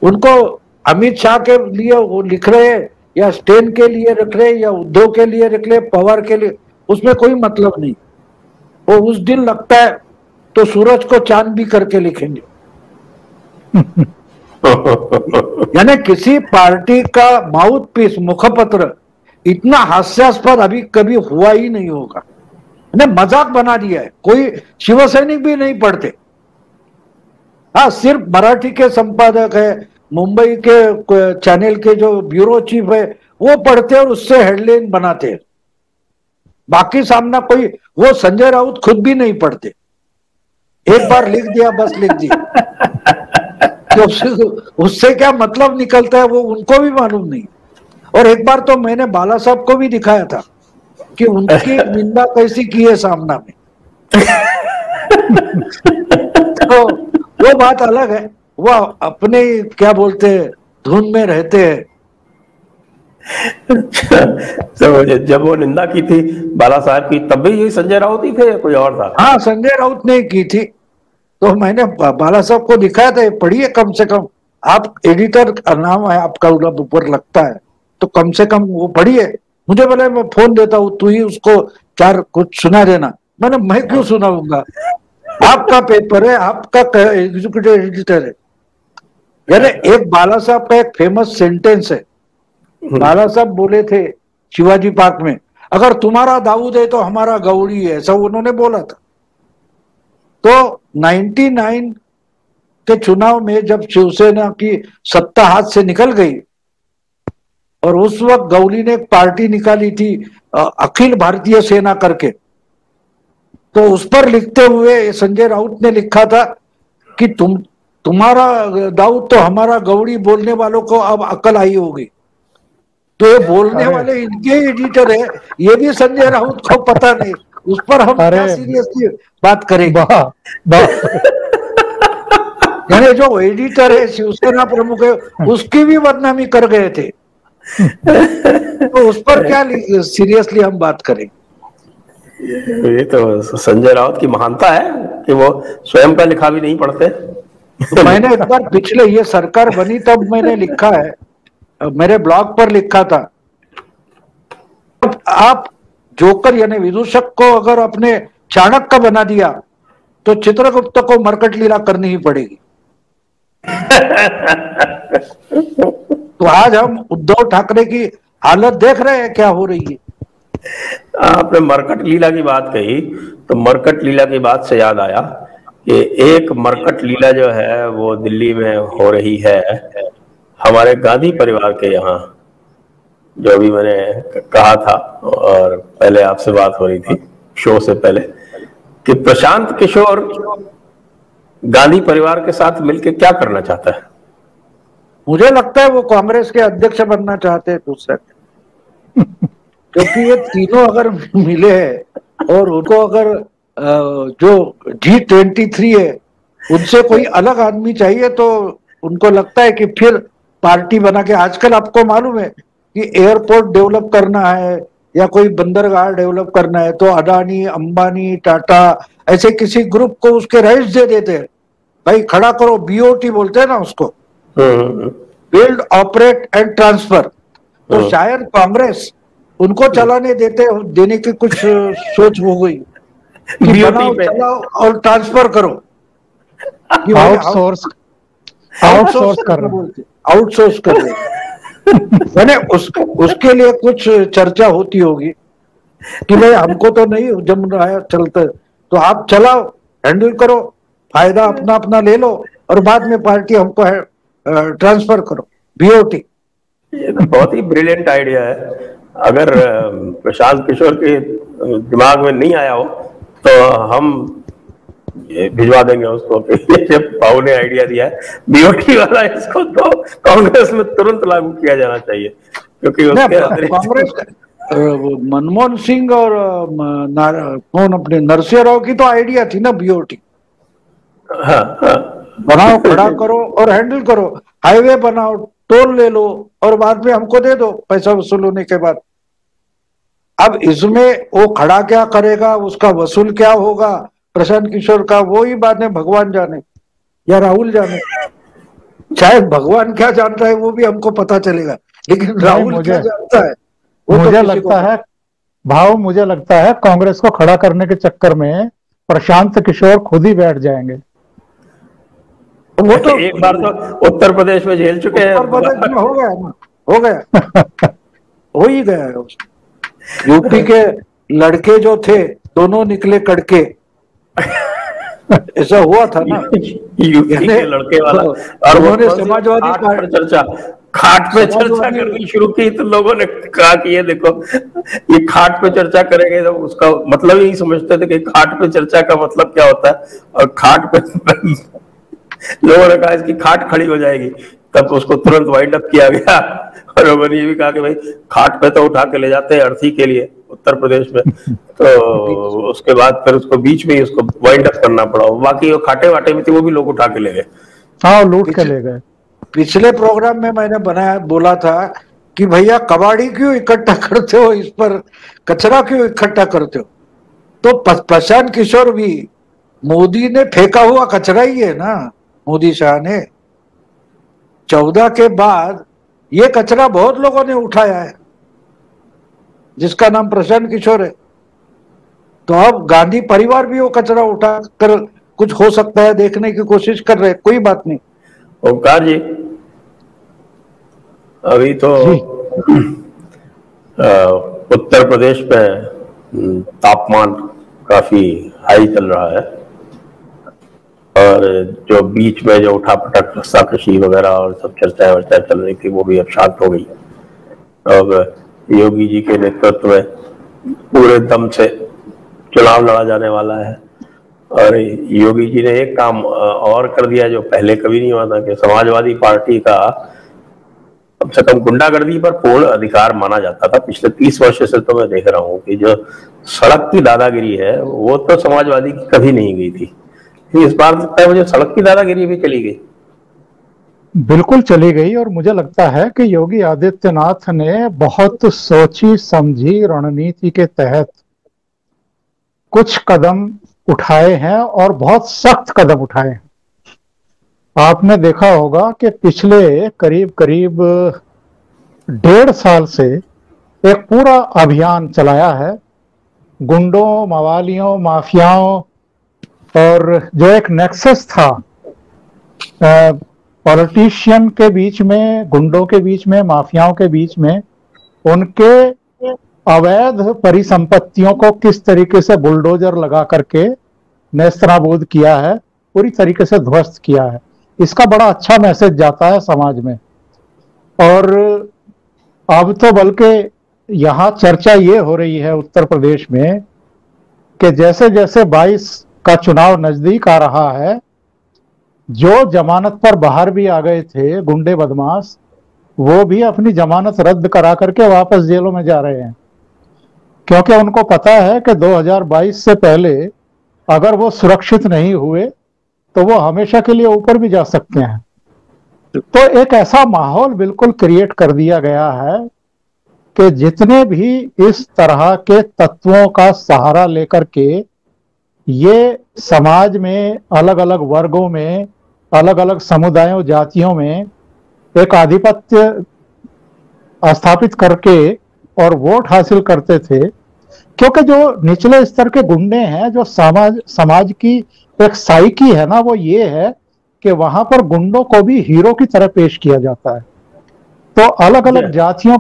उनको अमित शाह के लिए वो लिख रहे हैं या स्टेन के लिए रख रहे या उद्धव के लिए रख रहे, पवार के लिए, उसमें कोई मतलब नहीं। वो उस दिन लगता है तो सूरज को चांद भी करके लिखेंगे। यानी किसी पार्टी का माउथ पीस, मुखपत्र इतना हास्यास्पद अभी कभी हुआ ही नहीं होगा। मजाक बना दिया है, कोई शिवसैनिक भी नहीं पढ़ते। हाँ, सिर्फ मराठी के संपादक है, मुंबई के चैनल के जो ब्यूरो चीफ है वो पढ़ते और उससे हेडलाइन बनाते हैं। बाकी सामना कोई, वो संजय राउत खुद भी नहीं पढ़ते, एक बार लिख दिया बस लिख दिया। तो उससे क्या मतलब निकलता है वो उनको भी मालूम नहीं। और एक बार तो मैंने बाला साहब को भी दिखाया था कि उनकी निंदा कैसी की है सामना में। तो वो बात अलग है, वो अपने क्या बोलते हैं धुन में रहते हैं। तो जब वो निंदा की थी बाला साहब की, तब भी यही संजय राउत ही थे या कोई और था? हाँ, संजय राउत ने की थी। तो मैंने बाला साहब को दिखाया था, पढ़िए कम से कम, आप एडिटर नाम है आपका ऊपर लगता है, तो कम से कम वो पढ़िए। मुझे बोले मैं फोन देता हूँ, तू ही उसको चार कुछ सुना देना। मैं क्यों सुनाऊंगा, आपका पेपर है, आपका एग्जीक्यूटिव एडिटर है। यानी एक बाला साहब का एक फेमस सेंटेंस है, बाला साहब बोले थे शिवाजी पार्क में, अगर तुम्हारा दाऊद है तो हमारा गौड़ी है, ऐसा उन्होंने बोला था। तो 99 के चुनाव में जब शिवसेना की सत्ता हाथ से निकल गई और उस वक्त गौली ने एक पार्टी निकाली थी अखिल भारतीय सेना करके, तो उस पर लिखते हुए संजय राउत ने लिखा था कि तुम्हारा दाऊद तो हमारा गौड़ी बोलने वालों को अब अकल आई होगी। तो ये बोलने वाले इनके एडिटर है, ये भी संजय राउत को पता नहीं, उस पर हम क्या सीरियसली बात करेंगे। यानी जो एडिटर है, शिवसेना प्रमुख है, उसकी भी बदनामी कर गए थे। तो उस पर क्या सीरियसली हम बात करेंगे। ये तो संजय राउत की महानता है कि वो स्वयं का लिखा भी नहीं पढ़ते। तो मैंने एक बार पिछले ये सरकार बनी तब मैंने लिखा है, मेरे ब्लॉग पर लिखा था, आप जोकर यानी विदूषक को अगर अपने चाणक्य बना दिया तो चित्रगुप्त को मरकट लीला करनी ही पड़ेगी। तो आज हम उद्धव ठाकरे की हालत देख रहे हैं क्या हो रही है। आपने मरकट लीला की बात कही तो मरकट लीला की बात से याद आया कि एक मरकट लीला जो है वो दिल्ली में हो रही है हमारे गांधी परिवार के यहाँ, जो अभी मैंने कहा था और पहले आपसे बात हो रही थी शो से पहले, कि प्रशांत किशोर गांधी परिवार के साथ मिलकर क्या करना चाहता है। मुझे लगता है वो कांग्रेस के अध्यक्ष बनना चाहते हैं दूसरे, क्योंकि ये तीनों अगर मिले हैं और उनको अगर जो G23 है उनसे कोई अलग आदमी चाहिए, तो उनको लगता है कि फिर पार्टी बना के, आजकल आपको मालूम है कि एयरपोर्ट डेवलप करना है, या कोई बंदरगाह डेवलप करना है तो अडानी, अंबानी, टाटा ऐसे किसी ग्रुप को उसके राइट्स दे देते हैं, भाई खड़ा करो, बीओटी बोलते हैं ना उसको, बिल्ड ऑपरेट एंड ट्रांसफर। तो शायद कांग्रेस उनको चलाने देने की कुछ सोच हो गई कि बनाओ, चलाओ और ट्रांसफर करो, आउटसोर्स कर रहे मैंने उसके लिए कुछ चर्चा होती होगी कि भाई हमको तो नहीं जम रहा है चलते, तो आप चलाओ, हैंडल करो, फायदा अपना अपना ले लो और बाद में पार्टी हमको ट्रांसफर करो, बीओटी। ये तो बहुत ही ब्रिलियंट आइडिया है। अगर प्रशांत किशोर के दिमाग में नहीं आया हो तो हम भिजवा देंगे उसको कि जब भाऊ ने आइडिया दिया है बीओटी वाला, इसको तो कांग्रेस में तुरंत लागू किया जाना चाहिए, क्योंकि उसके कांग्रेस मनमोहन सिंह और कौन अपने नरसिंह राव की तो आइडिया थी ना बीओटी। हाँ, हाँ। बनाओ, खड़ा करो और हैंडल करो, हाईवे बनाओ, टोल ले लो और बाद में हमको दे दो पैसा वसूल होने के बाद। अब इसमें वो खड़ा क्या करेगा, उसका वसूल क्या होगा प्रशांत किशोर का, वो ही बात है, भगवान जाने या राहुल जाने। शायद भगवान क्या जानता है वो भी हमको पता चलेगा, लेकिन राहुल क्या जानता है वो मुझे लगता है भाव, मुझे लगता है कांग्रेस को खड़ा करने के चक्कर में प्रशांत किशोर खुद ही बैठ जाएंगे। वो तो एक बार तो उत्तर प्रदेश में झेल चुके हैं। उत्तर प्रदेश में हो गया ना, हो गया हो ही गया है। यूपी के लड़के जो थे दोनों निकले कड़के, ऐसा हुआ था ना यूपी के लड़के वाला। और उन्होंने समाजवादी खाट पे चर्चा करनी शुरू की तो लोगों ने कहा कि ये देखो, ये खाट पे चर्चा करेंगे तो उसका मतलब यही समझते थे कि खाट पे चर्चा का मतलब क्या होता है, और खाट पे लोगों ने कहा इसकी खाट खड़ी हो जाएगी, तब उसको तुरंत वाइंड अप किया गया। और लोगों ने ये भी कहा कि भाई खाट पे तो उठा के ले जाते हैं अर्थी के लिए उत्तर प्रदेश में, तो उसके बाद फिर उसको बीच में ही उसको वाइंड अप करना पड़ा। बाकी वो खाटे वाटे में थे वो भी लोग उठा के ले गए, हाँ लूट के ले गए। पिछले प्रोग्राम में मैंने बोला था कि भैया कबाड़ी क्यों इकट्ठा करते हो, इस पर कचरा क्यों इकट्ठा करते हो, तो प्रशांत किशोर भी मोदी ने फेंका हुआ कचरा ही है ना। मोदी शाह ने 14 के बाद ये कचरा बहुत लोगों ने उठाया है जिसका नाम प्रशांत किशोर है, तो अब गांधी परिवार भी वो कचरा उठा कर कुछ हो सकता है देखने की कोशिश कर रहे, कोई बात नहीं। ओंकार जी, अभी तो उत्तर प्रदेश में तापमान काफी हाई चल रहा है, और जो बीच में जो उठापटक रस्सा कृषि वगैरह और सब चर्चा वर्चा चल रही थी वो भी अब शांत हो गई। अब योगी जी के नेतृत्व में पूरे दम से चुनाव लड़ा जाने वाला है, और योगी जी ने एक काम और कर दिया जो पहले कभी नहीं हुआ था कि समाजवादी पार्टी का कम से कम गुंडागर्दी पर पूर्ण अधिकार माना जाता था। पिछले 30 वर्ष से तो मैं देख रहा हूँ कि जो सड़क की दादागिरी है वो तो समाजवादी की कभी नहीं गई थी, इस बार लगता है मुझे सड़क की दादागिरी भी चली गई। बिल्कुल चली गई, और मुझे लगता है कि योगी आदित्यनाथ ने बहुत सोची समझी रणनीति के तहत कुछ कदम उठाए हैं और बहुत सख्त कदम उठाए हैं। आपने देखा होगा कि पिछले करीब 1.5 साल से एक पूरा अभियान चलाया है गुंडों, मवालियों, माफियाओं, और जो एक नेक्सस था पॉलिटिशियन के बीच में, गुंडों के बीच में, माफियाओं के बीच में, उनके अवैध परिसंपत्तियों को किस तरीके से बुलडोजर लगा करके नेस्तनाबूद किया है, पूरी तरीके से ध्वस्त किया है। इसका बड़ा अच्छा मैसेज जाता है समाज में। और अब तो बल्कि यहाँ चर्चा ये हो रही है उत्तर प्रदेश में कि जैसे जैसे 22 का चुनाव नजदीक आ रहा है, जो जमानत पर बाहर भी आ गए थे गुंडे बदमाश, वो भी अपनी जमानत रद्द करा करके वापस जेलों में जा रहे हैं, क्योंकि उनको पता है कि 2022 से पहले अगर वो सुरक्षित नहीं हुए तो वो हमेशा के लिए ऊपर भी जा सकते हैं। तो एक ऐसा माहौल बिल्कुल क्रिएट कर दिया गया है कि जितने भी इस तरह के तत्वों का सहारा लेकर के ये समाज में अलग अलग वर्गों में, अलग अलग समुदायों जातियों में एक आधिपत्य स्थापित करके और वोट हासिल करते थे, क्योंकि जो निचले स्तर के गुंडे हैं, जो समाज की एक साइकी है ना, वो ये है कि वहां पर गुंडों को भी हीरो की तरह पेश किया जाता है। तो अलग अलग जातियों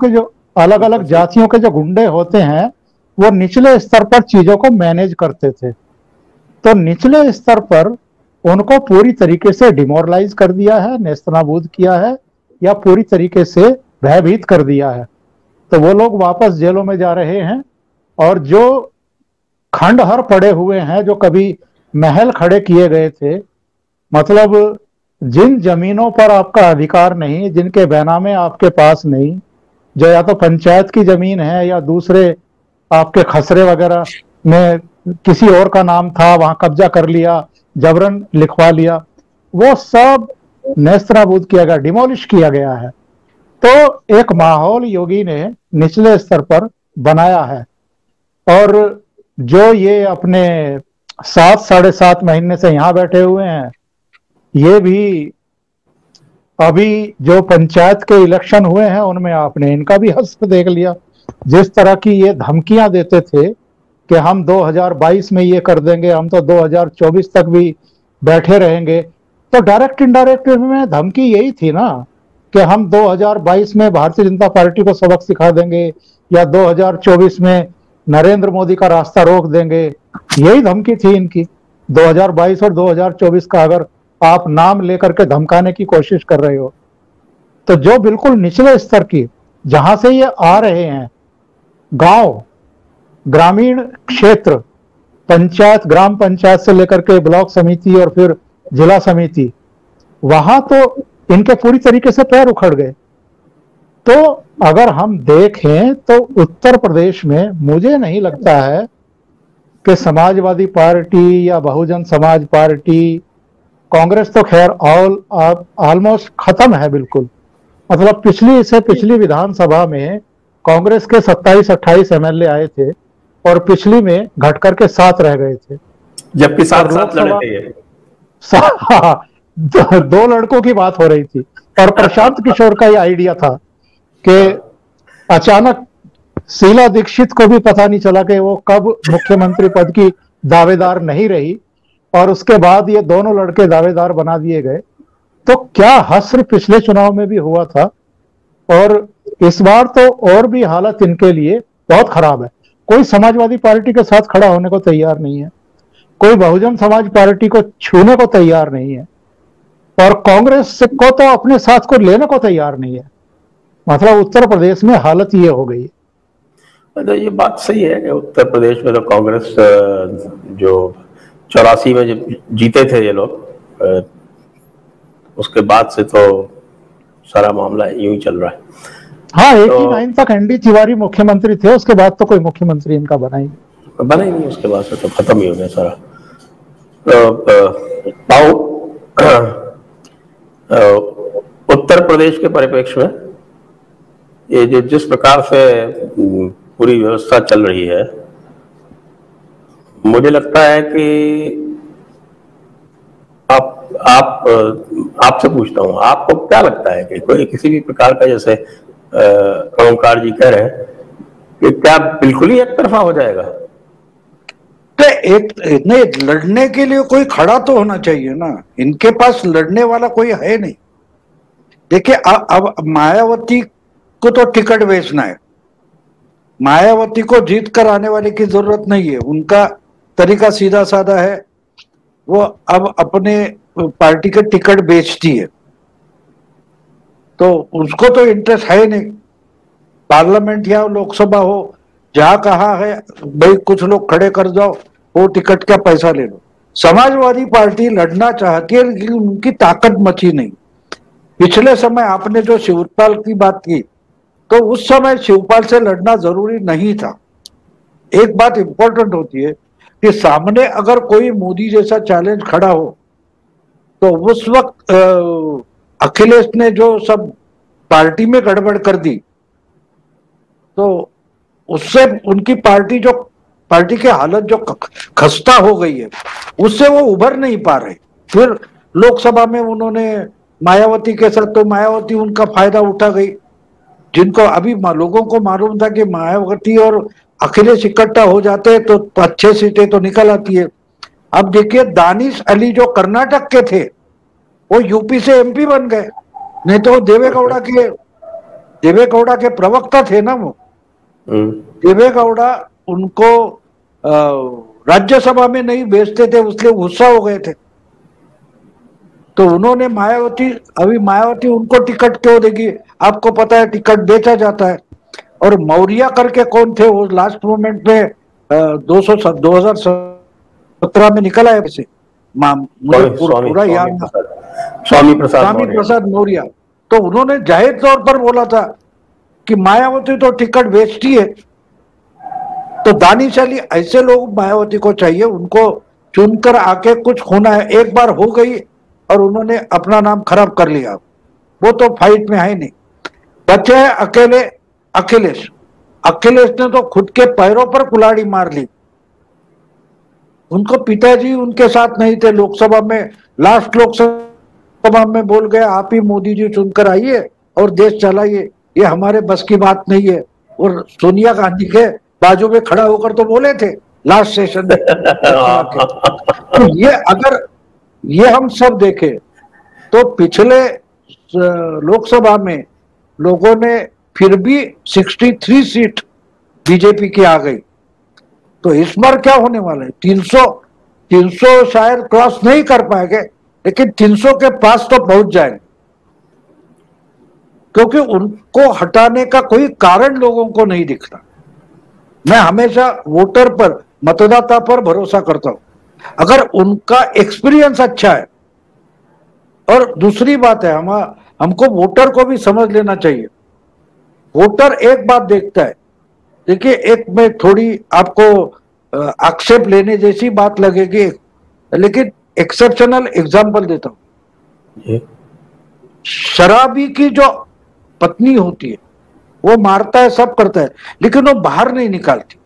के जो गुंडे होते हैं वो निचले स्तर पर चीजों को मैनेज करते थे। तो निचले स्तर पर उनको पूरी तरीके से डिमोरलाइज कर दिया है, नेस्तनाबूद किया है, या पूरी तरीके से भयभीत कर दिया है। तो वो लोग वापस जेलों में जा रहे हैं, और जो खंडहर पड़े हुए हैं, जो कभी महल खड़े किए गए थे, मतलब जिन जमीनों पर आपका अधिकार नहीं, जिनके बैनामे आपके पास नहीं, जो या तो पंचायत की जमीन है या दूसरे आपके खसरे वगैरह में किसी और का नाम था, वहां कब्जा कर लिया, जबरन लिखवा लिया, वो सब नेस्तनाबूद किया गया, डिमोलिश किया गया है। तो एक माहौल योगी ने निचले स्तर पर बनाया है। और जो ये अपने 7-7.5 महीने से यहां बैठे हुए हैं, ये भी अभी जो पंचायत के इलेक्शन हुए हैं उनमें आपने इनका भी हश्र देख लिया। जिस तरह की ये धमकियां देते थे कि हम 2022 में ये कर देंगे, हम तो 2024 तक भी बैठे रहेंगे, तो डायरेक्ट इनडायरेक्ट में धमकी यही थी ना कि हम 2022 में भारतीय जनता पार्टी को सबक सिखा देंगे, या 2024 में नरेंद्र मोदी का रास्ता रोक देंगे। यही धमकी थी इनकी। 2022 और 2024 का अगर आप नाम लेकर के धमकाने की कोशिश कर रहे हो, तो जो बिल्कुल निचले स्तर की, जहां से ये आ रहे हैं, गांव, ग्रामीण क्षेत्र, पंचायत, ग्राम पंचायत से लेकर के ब्लॉक समिति और फिर जिला समिति, वहां तो इनके पूरी तरीके से पैर उखड़ गए। तो अगर हम देखें तो उत्तर प्रदेश में मुझे नहीं लगता है कि समाजवादी पार्टी या बहुजन समाज पार्टी, कांग्रेस तो खैर ऑलमोस्ट खत्म है बिल्कुल। मतलब पिछली विधानसभा में कांग्रेस के 27-28 एमएलए आए थे, और पिछली में घट करके 7 रह गए थे, जबकि 7 लड़े थे। 2 लड़कों की बात हो रही थी। और प्रशांत किशोर का ये आइडिया था कि अचानक शीला दीक्षित को भी पता नहीं चला कि वो कब मुख्यमंत्री पद की दावेदार नहीं रही, और उसके बाद ये दोनों लड़के दावेदार बना दिए गए। तो क्या हश्र पिछले चुनाव में भी हुआ था, और इस बार तो और भी हालत इनके लिए बहुत खराब है। कोई समाजवादी पार्टी के साथ खड़ा होने को तैयार नहीं है, कोई बहुजन समाज पार्टी को छूने को तैयार नहीं है, और कांग्रेस को तो अपने साथ को लेने को तैयार नहीं है। मतलब उत्तर प्रदेश में हालत ये हो गई है। तो ये बात सही है कि उत्तर प्रदेश में तो कांग्रेस जो 84 में जब जीते थे ये लोग, उसके बाद से तो सारा मामला यूं ही चल रहा है। हाँ, 89 तक एनडी तिवारी मुख्यमंत्री थे, उसके बाद तो कोई मुख्यमंत्री इनका बना ही नहीं, उसके बाद से तो खत्म ही हो गया सारा। उत्तर प्रदेश के परिप्रेक्ष्य में ये जो जिस प्रकार से पूरी व्यवस्था चल रही है, मुझे लगता है कि आपसे पूछता हूँ, आपको क्या लगता है कि कोई किसी भी प्रकार का, जैसे ओंकार जी कह रहे हैं कि क्या बिल्कुल ही एक तरफा हो जाएगा? नहीं, लड़ने के लिए कोई खड़ा तो होना चाहिए ना। इनके पास लड़ने वाला कोई है नहीं। देखिए, अब मायावती को तो टिकट बेचना है। मायावती को जीत कर आने वाले की जरूरत नहीं है। उनका तरीका सीधा साधा है, वो अब अपने पार्टी के टिकट बेचती है, तो उसको तो इंटरेस्ट है नहीं। पार्लियामेंट या लोकसभा हो, जहां कहा है भाई कुछ लोग खड़े कर जाओ, वो टिकट का पैसा ले लो। समाजवादी पार्टी लड़ना चाहती है लेकिन उनकी ताकत मची नहीं। पिछले समय आपने जो शिवपाल की बात की, तो उस समय शिवपाल से लड़ना जरूरी नहीं था। एक बात इंपॉर्टेंट होती है कि सामने अगर कोई मोदी जैसा चैलेंज खड़ा हो, तो उस वक्त अखिलेश ने जो सब पार्टी में गड़बड़ कर दी, तो उससे उनकी पार्टी की हालत जो खस्ता हो गई है, उससे वो उभर नहीं पा रहे। फिर लोकसभा में उन्होंने मायावती के साथ, तो मायावती उनका फायदा उठा गई, जिनको अभी लोगों को मालूम था कि मायावती और अखिलेश इकट्ठा हो जाते हैं तो 5-6 सीटें तो निकल आती है। अब देखिए, दानिश अली जो कर्नाटक के थे वो यूपी से एमपी बन गए, नहीं तो देवेगौड़ा के प्रवक्ता थे ना वो। देवेगौड़ा उनको राज्यसभा में नहीं भेजते थे, उसलिए गुस्सा हो गए थे। तो उन्होंने मायावती उनको टिकट क्यों देगी? आपको पता है टिकट बेचा जाता है। और मौर्य करके कौन थे, वो लास्ट मोमेंट में 2017 में निकला है वैसे, मुझे पूरा याद, स्वामी प्रसाद मौर्य। तो उन्होंने जाहिर तौर पर बोला था कि मायावती तो टिकट बेचती है। तो दानिश अली, ऐसे लोग मायावती को चाहिए, उनको चुनकर आके कुछ होना है। एक बार हो गई और उन्होंने अपना नाम खराब कर लिया, वो तो फाइट में है नहीं। बचे हैं अकेले अखिलेश ने तो खुद के पैरों पर कुल्हाड़ी मार ली। उनको पिताजी उनके साथ नहीं थे लोकसभा में, लास्ट लोकसभा में बोल गए आप ही मोदी जी चुनकर आइए और देश चलाइए, ये हमारे बस की बात नहीं है। और सोनिया गांधी के बाजू में खड़ा होकर तो बोले थे लास्ट सेशन में। तो ये अगर ये हम सब देखें तो पिछले लोकसभा में लोगों ने फिर भी 63 सीट बीजेपी की आ गई। तो इस बार क्या होने वाला है? 300 शायद क्रॉस नहीं कर पाएंगे, लेकिन 300 के पास तो पहुंच जाएंगे, क्योंकि उनको हटाने का कोई कारण लोगों को नहीं दिखता। मैं हमेशा वोटर पर, मतदाता पर भरोसा करता हूं, अगर उनका एक्सपीरियंस अच्छा है। और दूसरी बात है, हमको वोटर को भी समझ लेना चाहिए। वोटर एक बात देखता है, देखिए, एक में थोड़ी आपको आक्षेप लेने जैसी बात लगेगी, लेकिन एक्सेप्शनल एग्जांपल देता हूं। शराबी की जो पत्नी होती है वो मारता है, सब करता है, लेकिन वो बाहर नहीं निकालती।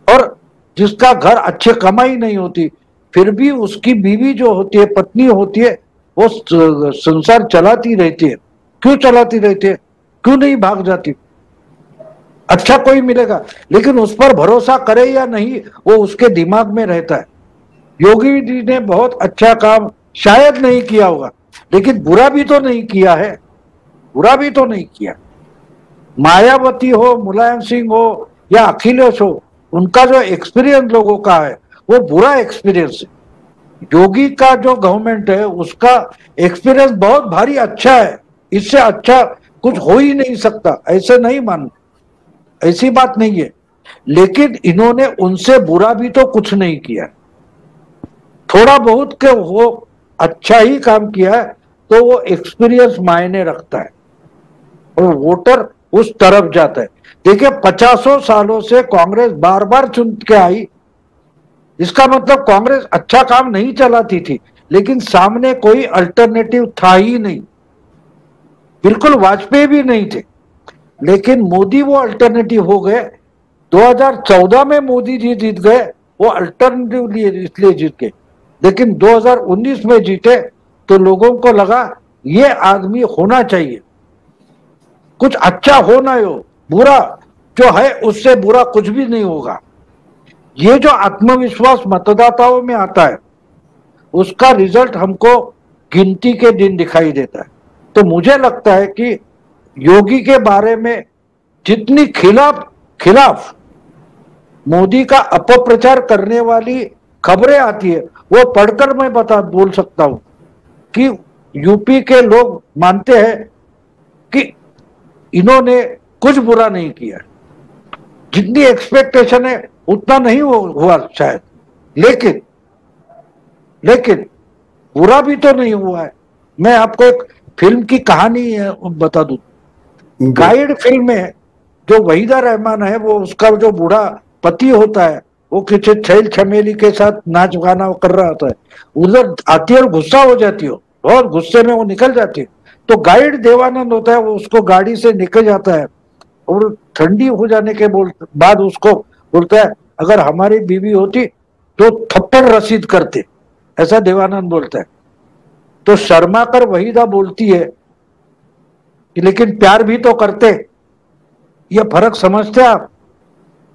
और जिसका घर अच्छे कमाई नहीं होती, फिर भी उसकी बीवी जो होती है, पत्नी होती है, वो संसार चलाती रहती है। क्यों चलाती रहती है? क्यों नहीं भाग जाती? अच्छा कोई मिलेगा, लेकिन उस पर भरोसा करे या नहीं, वो उसके दिमाग में रहता है। योगी जी ने बहुत अच्छा काम शायद नहीं किया होगा, लेकिन बुरा भी तो नहीं किया है, बुरा भी तो नहीं किया। मायावती हो, मुलायम सिंह हो या अखिलेश हो, उनका जो एक्सपीरियंस लोगों का है वो बुरा एक्सपीरियंस है। योगी का जो गवर्नमेंट है उसका एक्सपीरियंस बहुत भारी अच्छा है, इससे अच्छा कुछ हो ही नहीं सकता, ऐसे नहीं मान, ऐसी बात नहीं है। लेकिन इन्होंने उनसे बुरा भी तो कुछ नहीं किया, थोड़ा बहुत के वो अच्छा ही काम किया है, तो वो एक्सपीरियंस मायने रखता है और वोटर उस तरफ जाता है। देखिए, 50 सालों से कांग्रेस बार बार चुन के आई, इसका मतलब कांग्रेस अच्छा काम नहीं चलाती थी, लेकिन सामने कोई अल्टरनेटिव था ही नहीं। बिल्कुल वाजपेयी भी नहीं थे, लेकिन मोदी वो अल्टरनेटिव हो गए। 2014 में मोदी जी जीत गए, वो अल्टरनेटिव इसलिए जीत गए, लेकिन 2019 में जीते तो लोगों को लगा ये आदमी होना चाहिए, कुछ अच्छा हो ना हो, बुरा जो है उससे बुरा कुछ भी नहीं होगा। ये जो आत्मविश्वास मतदाताओं में आता है, उसका रिजल्ट हमको गिनती के दिन दिखाई देता है। तो मुझे लगता है कि योगी के बारे में जितनी खिलाफ मोदी का अपप्रचार करने वाली खबरें आती है, वो पढ़कर मैं बोल सकता हूं कि यूपी के लोग मानते हैं कि इन्होंने कुछ बुरा नहीं किया। जितनी एक्सपेक्टेशन है उतना नहीं हुआ शायद, लेकिन बुरा भी तो नहीं हुआ है। मैं आपको एक फिल्म की कहानी बता दूं। गाइड फिल्म में जो वहीदा रहमान है, वो उसका जो बूढ़ा पति होता है, वो किसी छैल छमेली के साथ नाच गाना कर रहा होता है, उधर आती है और गुस्सा हो जाती हो, और गुस्से में वो निकल जाती है। तो गाइड देवानंद होता है, वो उसको गाड़ी से निकल जाता है और ठंडी हो जाने के बाद उसको बोलता है अगर हमारी बीवी होती तो थप्पड़ रसीद करते, ऐसा देवानंद बोलता है। तो शर्माकर वहीदा बोलती है कि लेकिन प्यार भी तो करते। ये फर्क समझते आप?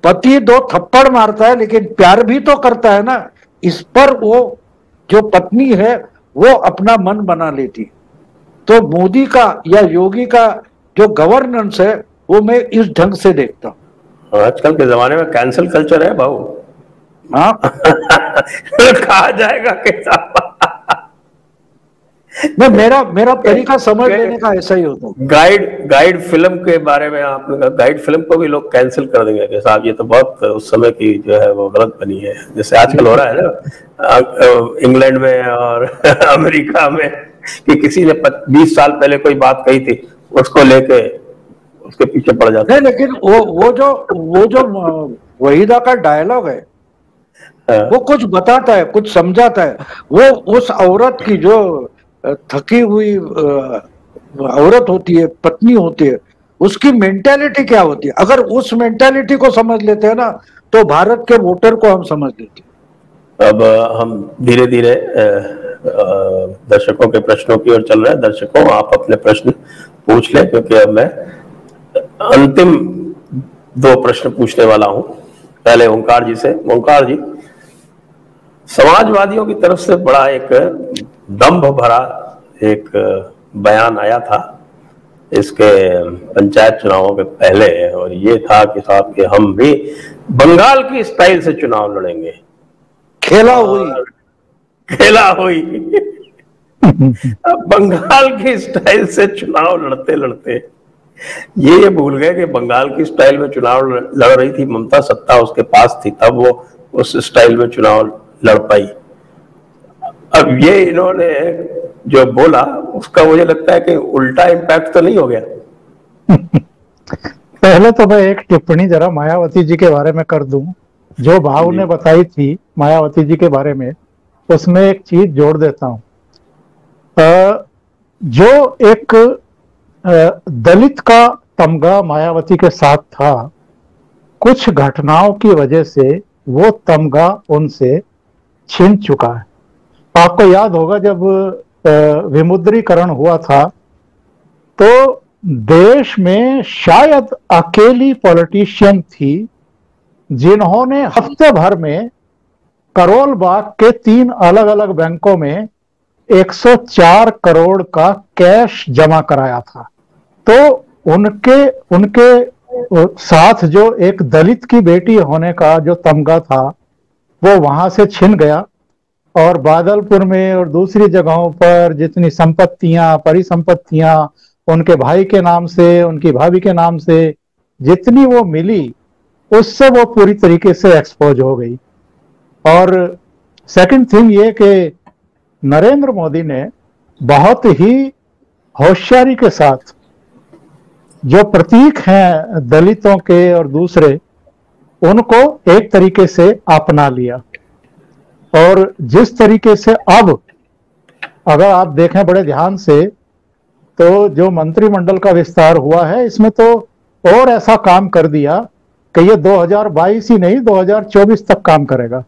पति 2 थप्पड़ मारता है लेकिन प्यार भी तो करता है ना। इस पर वो जो पत्नी है वो अपना मन बना लेती। तो मोदी का या योगी का जो गवर्नेंस है वो मैं इस ढंग से देखता हूँ। आजकल के जमाने में कैंसल कल्चर है भाऊ। हाँ कहा जाएगा कैसा? नहीं, मेरा तरीका समझ लेने का ऐसा ही होता है। गाइड फिल्म के बारे में आपने कहा, गाइड फिल्म को भी लोग कैंसिल कर देंगे कि साहब ये तो बहुत उस समय की जो है वो गलत बनी है, जैसे आजकल हो रहा है ना इंग्लैंड में और अमेरिका में कि किसी ने 20 साल पहले कोई बात कही थी उसको लेके उसके पीछे पड़ जाते हैं। लेकिन वो जो वहीदा का डायलॉग है वो कुछ बताता है, कुछ समझाता है। वो उस औरत की जो थकी हुई औरत होती है, पत्नी होती है, उसकी मेंटालिटी क्या होती है। अगर उस मेंटालिटी को समझ लेते हैं ना तो भारत के वोटर को हम समझ लेते हैं। अब हम धीरे धीरे दर्शकों के प्रश्नों की ओर चल रहे हैं। दर्शकों, आप अपने प्रश्न पूछ लें क्योंकि अब मैं अंतिम 2 प्रश्न पूछने वाला हूं। पहले ओंकार जी से। ओंकार जी, समाजवादियों की तरफ से बड़ा एक दंभ भरा एक बयान आया था इसके पंचायत चुनावों के पहले, और ये था कि साहब कि हम भी बंगाल की स्टाइल से चुनाव लड़ेंगे। खेला हुई अब बंगाल की स्टाइल से चुनाव लड़ते लड़ते ये भूल गए कि बंगाल की स्टाइल में चुनाव लड़ रही थी ममता, सत्ता उसके पास थी तब वो उस स्टाइल में चुनाव लड़ पाई। अब ये इन्होंने जो बोला उसका मुझे लगता है कि उल्टा इम्पैक्ट तो नहीं हो गया? पहले तो मैं एक टिप्पणी जरा मायावती जी के बारे में कर दूं। जो भाव ने बताई थी मायावती जी के बारे में, उसमें एक चीज जोड़ देता हूं। जो एक दलित का तमगा मायावती के साथ था, कुछ घटनाओं की वजह से वो तमगा उनसे छिन चुका है। आपको याद होगा जब विमुद्रीकरण हुआ था तो देश में शायद अकेली पॉलिटिशियन थी जिन्होंने हफ्ते भर में करोल बाग के 3 अलग अलग बैंकों में 104 करोड़ का कैश जमा कराया था। तो उनके साथ जो एक दलित की बेटी होने का जो तमगा था वो वहां से छिन गया, और बादलपुर में और दूसरी जगहों पर जितनी संपत्तियां, परिसंपत्तियां उनके भाई के नाम से, उनकी भाभी के नाम से जितनी वो मिली, उससे वो पूरी तरीके से एक्सपोज हो गई। और सेकंड थिंग ये कि नरेंद्र मोदी ने बहुत ही होशियारी के साथ जो प्रतीक हैं दलितों के और दूसरे, उनको एक तरीके से अपना लिया। और जिस तरीके से अब अगर आप देखें बड़े ध्यान से तो जो मंत्रिमंडल का विस्तार हुआ है इसमें तो और ऐसा काम कर दिया कि ये 2022 ही नहीं 2024 तक काम करेगा।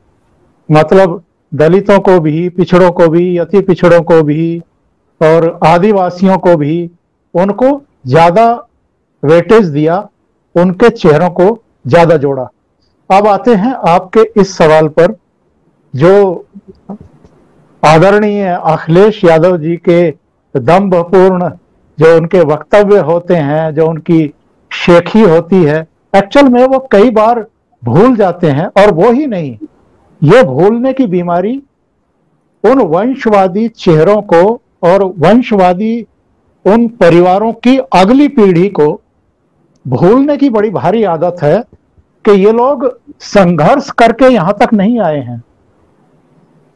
मतलब दलितों को भी, पिछड़ों को भी, अति पिछड़ों को भी और आदिवासियों को भी, उनको ज्यादा वेटेज दिया, उनके चेहरों को ज्यादा जोड़ा। अब आते हैं आपके इस सवाल पर, जो आदरणीय अखिलेश यादव जी के दंभपूर्ण जो उनके वक्तव्य होते हैं, जो उनकी शेखी होती है, एक्चुअल में वो कई बार भूल जाते हैं। और वो ही नहीं, ये भूलने की बीमारी उन वंशवादी चेहरों को और वंशवादी उन परिवारों की अगली पीढ़ी को भूलने की बड़ी भारी आदत है कि ये लोग संघर्ष करके यहां तक नहीं आए हैं।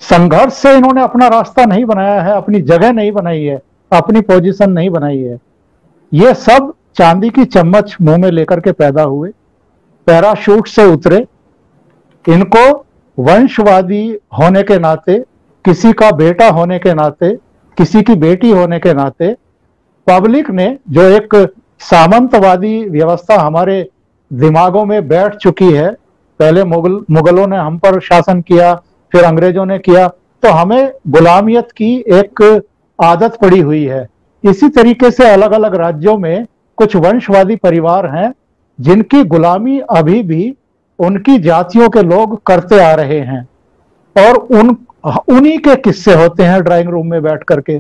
संघर्ष से इन्होंने अपना रास्ता नहीं बनाया है, अपनी जगह नहीं बनाई है, अपनी पोजीशन नहीं बनाई है। ये सब चांदी की चम्मच मुंह में लेकर के पैदा हुए, पैराशूट से उतरे। इनको वंशवादी होने के नाते, किसी का बेटा होने के नाते, किसी की बेटी होने के नाते, पब्लिक ने जो एक सामंतवादी व्यवस्था हमारे दिमागों में बैठ चुकी है। पहले मुगलों ने हम पर शासन किया, फिर अंग्रेजों ने किया, तो हमें गुलामियत की एक आदत पड़ी हुई है। इसी तरीके से अलग अलग राज्यों में कुछ वंशवादी परिवार हैं जिनकी गुलामी अभी भी उनकी जातियों के लोग करते आ रहे हैं, और उन्हीं के किस्से होते हैं ड्राइंग रूम में बैठ करके।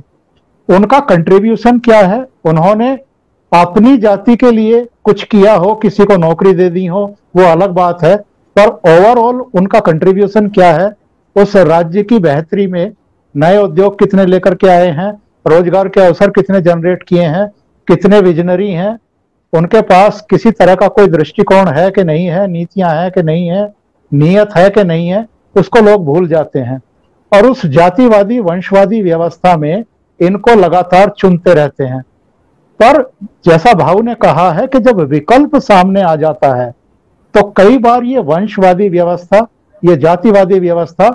उनका कंट्रीब्यूशन क्या है, उन्होंने अपनी जाति के लिए कुछ किया हो, किसी को नौकरी दे दी हो, वो अलग बात है, पर ओवरऑल उनका कंट्रीब्यूशन क्या है, उस राज्य की बेहतरी में नए उद्योग कितने लेकर के आए हैं, रोजगार के अवसर कितने जनरेट किए हैं, कितने विजनरी हैं, उनके पास किसी तरह का कोई दृष्टिकोण है कि नहीं है, नीतियां हैं कि नहीं है, नियत है कि नहीं है, उसको लोग भूल जाते हैं और उस जातिवादी वंशवादी व्यवस्था में इनको लगातार चुनते रहते हैं। पर जैसा भाऊ ने कहा है कि जब विकल्प सामने आ जाता है तो कई बार ये वंशवादी व्यवस्था, ये जातिवादी व्यवस्था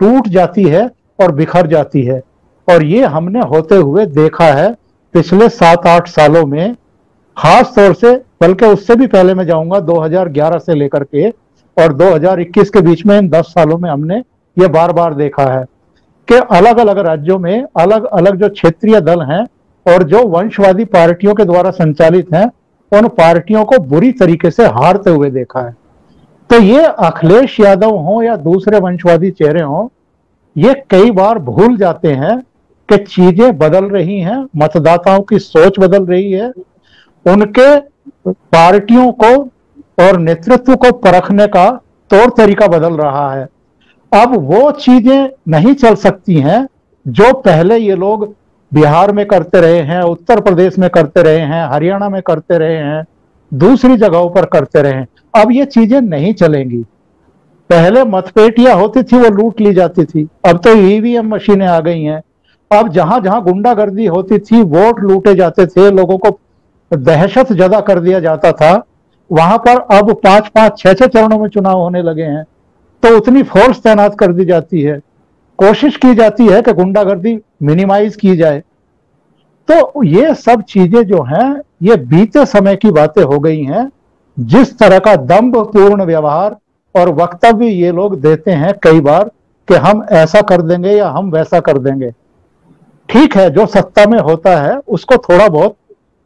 टूट जाती है और बिखर जाती है, और ये हमने होते हुए देखा है पिछले 7-8 सालों में, खास तौर से, बल्कि उससे भी पहले मैं जाऊंगा 2011 से लेकर के और 2021 के बीच में, इन 10 सालों में हमने ये बार बार देखा है कि अलग अलग राज्यों में अलग अलग जो क्षेत्रीय दल हैं और जो वंशवादी पार्टियों के द्वारा संचालित हैं, उन पार्टियों को बुरी तरीके से हारते हुए देखा है। तो ये अखिलेश यादव हो या दूसरे वंशवादी चेहरे हों, ये कई बार भूल जाते हैं कि चीजें बदल रही हैं, मतदाताओं की सोच बदल रही है, उनके पार्टियों को और नेतृत्व को परखने का तौर तरीका बदल रहा है। अब वो चीजें नहीं चल सकती हैं जो पहले ये लोग बिहार में करते रहे हैं, उत्तर प्रदेश में करते रहे हैं, हरियाणा में करते रहे हैं, दूसरी जगहों पर करते रहे हैं। अब ये चीजें नहीं चलेंगी। पहले मतपेटियां होती थी, वो लूट ली जाती थी, अब तो ईवीएम मशीनें आ गई हैं। अब जहां जहां गुंडागर्दी होती थी, वोट लूटे जाते थे, लोगों को दहशत जदा कर दिया जाता था, वहां पर अब 5-5, 6-6 चरणों में चुनाव होने लगे हैं, तो उतनी फोर्स तैनात कर दी जाती है, कोशिश की जाती है कि गुंडागर्दी मिनिमाइज की जाए। तो ये सब चीजें जो हैं, ये बीते समय की बातें हो गई हैं। जिस तरह का दंभपूर्ण व्यवहार और वक्तव्य ये लोग देते हैं कई बार कि हम ऐसा कर देंगे या हम वैसा कर देंगे, ठीक है, जो सत्ता में होता है उसको थोड़ा बहुत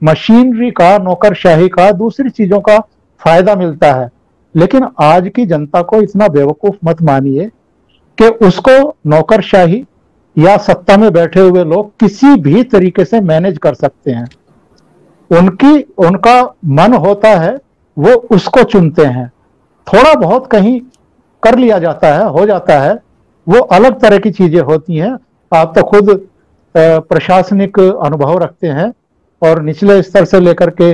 मशीनरी का, नौकरशाही का, दूसरी चीजों का फायदा मिलता है, लेकिन आज की जनता को इतना बेवकूफ मत मानिए कि उसको नौकरशाही या सत्ता में बैठे हुए लोग किसी भी तरीके से मैनेज कर सकते हैं। उनका मन होता है, वो उसको चुनते हैं। थोड़ा बहुत कहीं कर लिया जाता है, हो जाता है, वो अलग तरह की चीजें होती हैं। आप तो खुद प्रशासनिक अनुभव रखते हैं और निचले स्तर से लेकर के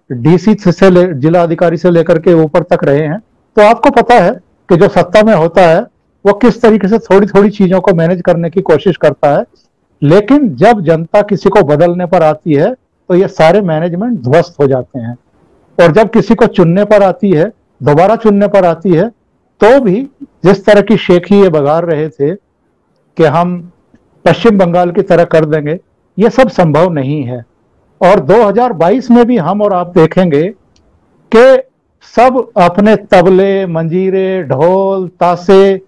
डीसी से जिला अधिकारी से लेकर के ऊपर तक रहे हैं, तो आपको पता है कि जो सत्ता में होता है वो किस तरीके से थोड़ी थोड़ी चीजों को मैनेज करने की कोशिश करता है। लेकिन जब जनता किसी को बदलने पर आती है तो ये सारे मैनेजमेंट ध्वस्त हो जाते हैं, और जब किसी को चुनने पर आती है, दोबारा चुनने पर आती है, तो भी जिस तरह की शेखी ये बगार रहे थे कि हम पश्चिम बंगाल की तरह कर देंगे, ये सब संभव नहीं है। और 2022 में भी हम और आप देखेंगे कि सब अपने तबले, मंजीरे, ढोल, तासे,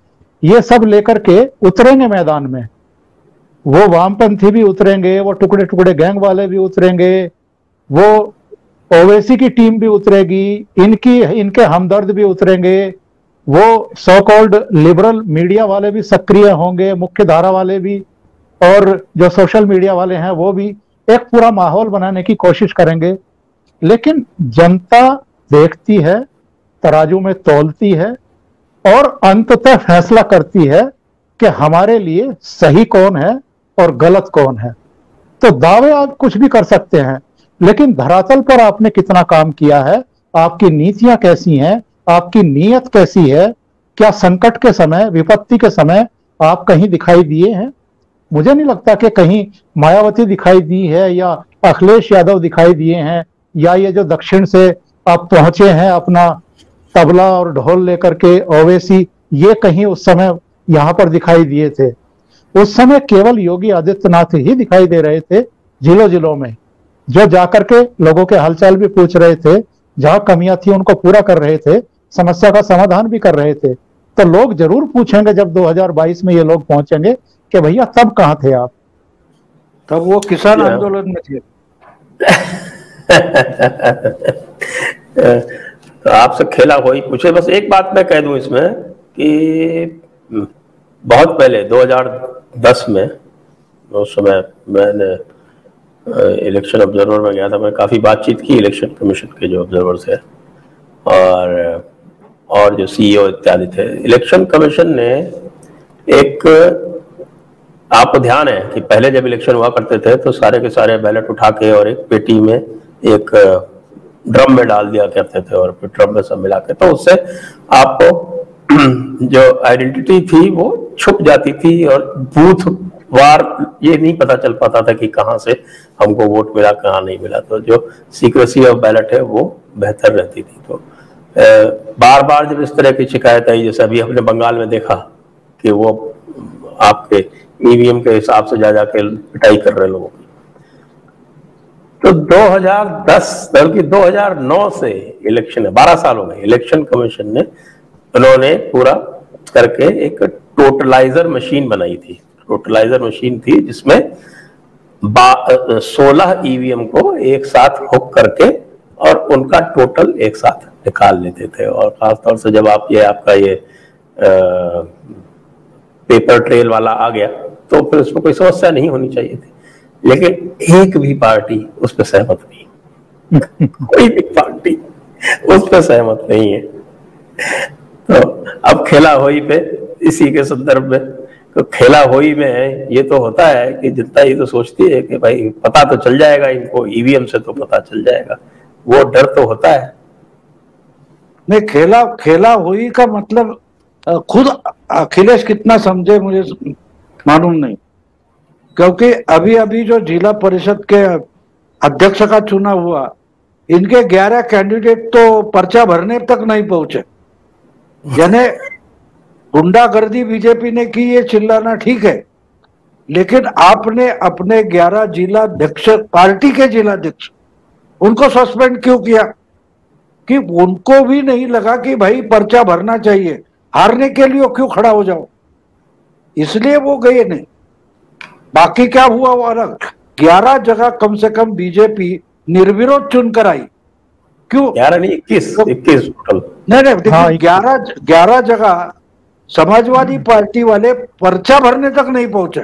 ये सब लेकर के उतरेंगे मैदान में। वो वामपंथी भी उतरेंगे, वो टुकड़े टुकड़े गैंग वाले भी उतरेंगे, वो ओवैसी की टीम भी उतरेगी, इनके हमदर्द भी उतरेंगे, वो सो कॉल्ड लिबरल मीडिया वाले भी सक्रिय होंगे, मुख्य धारा वाले भी, और जो सोशल मीडिया वाले हैं वो भी एक पूरा माहौल बनाने की कोशिश करेंगे। लेकिन जनता देखती है, तराजू में तौलती है और अंततः फैसला करती है कि हमारे लिए सही कौन है और गलत कौन है। तो दावे आप कुछ भी कर सकते हैं, लेकिन धरातल पर आपने कितना काम किया है, आपकी नीतियां कैसी हैं, आपकी नीयत कैसी है, क्या संकट के समय, विपत्ति के समय आप कहीं दिखाई दिए हैं? मुझे नहीं लगता कि कहीं मायावती दिखाई दी है या अखिलेश यादव दिखाई दिए हैं, या ये जो दक्षिण से आप पहुंचे हैं अपना तबला और ढोल लेकर के, ओवैसी, ये कहीं उस समय यहां पर दिखाई दिए थे। उस समय केवल योगी आदित्यनाथ ही दिखाई दे रहे थे जिलों जिलों में, जो जाकर के लोगों के हालचाल भी पूछ रहे थे, जहां कमियां थी उनको पूरा कर रहे थे, समस्या का समाधान भी कर रहे थे। तो लोग जरूर पूछेंगे जब 2022 में ये लोग पहुंचेंगे कि भैया तब कहां थे आप। तब वो किसान आंदोलन में थे। तो आपसे खेला वही पूछे। बस एक बात मैं कह दूं इसमें कि बहुत पहले 2010 में, उस समय मैंने इलेक्शन ऑब्जर्वर में गया था, मैं काफ़ी बातचीत की इलेक्शन कमीशन के जो ऑब्जर्वर्स है और जो सीईओ इत्यादि थे। इलेक्शन कमीशन ने एक, आपको ध्यान है कि पहले जब इलेक्शन हुआ करते थे तो सारे के सारे बैलेट उठा के और एक पेटी में, एक ड्रम में डाल दिया करते थे और फिर ड्रम में सब मिला के, तो उससे आपको जो आइडेंटिटी थी वो छुप जाती थी और बूथ वार ये नहीं पता चल पाता था कि कहाँ से हमको वोट मिला, कहाँ नहीं मिला। तो जो सीक्रेसी ऑफ बैलेट है वो बेहतर रहती थी। तो बार बार जब इस तरह की शिकायत आई, जैसे अभी हमने बंगाल में देखा कि वो आपके ईवीएम के हिसाब से जा जाके पिटाई कर रहे लोगों की, तो 2010 बल्कि 2009 से इलेक्शन है, 12 साल हो गए, इलेक्शन कमीशन ने, उन्होंने पूरा करके एक टोटलाइजर मशीन बनाई थी। टोटलाइजर मशीन थी जिसमें 16 ईवीएम को एक साथ हुक करके और उनका टोटल एक साथ निकाल लेते थे। और खासतौर से जब आपका ये पेपर ट्रेल वाला आ गया तो फिर उसमें कोई समस्या नहीं होनी चाहिए थी, लेकिन एक भी पार्टी उस पर सहमत नहीं कोई भी पार्टी उस पर सहमत नहीं है। तो अब खेला होई पे, इसी के संदर्भ में, तो खेला होई में ये तो होता है कि जनता ये तो सोचती है कि भाई पता तो चल जाएगा इनको, ईवीएम से तो पता चल जाएगा, वो डर तो होता है। नहीं, खेला हुई का मतलब खुद अखिलेश कितना समझे मुझे मालूम नहीं, क्योंकि अभी अभी जो जिला परिषद के अध्यक्ष का चुनाव हुआ, इनके 11 कैंडिडेट तो पर्चा भरने तक नहीं पहुंचे। यानी गुंडागर्दी बीजेपी ने की, ये चिल्लाना ठीक है, लेकिन आपने अपने 11 जिलाध्यक्ष, पार्टी के जिलाध्यक्ष, उनको सस्पेंड क्यों किया? कि उनको भी नहीं लगा कि भाई पर्चा भरना चाहिए, हारने के लिए क्यों खड़ा हो जाओ, इसलिए वो गए नहीं। बाकी क्या हुआ वो अलग। 11 जगह कम से कम बीजेपी निर्विरोध चुनकर आई। क्यों? 11 नहीं, 21 टोटल। नहीं, 11 जगह समाजवादी पार्टी वाले पर्चा भरने तक नहीं पहुंचे।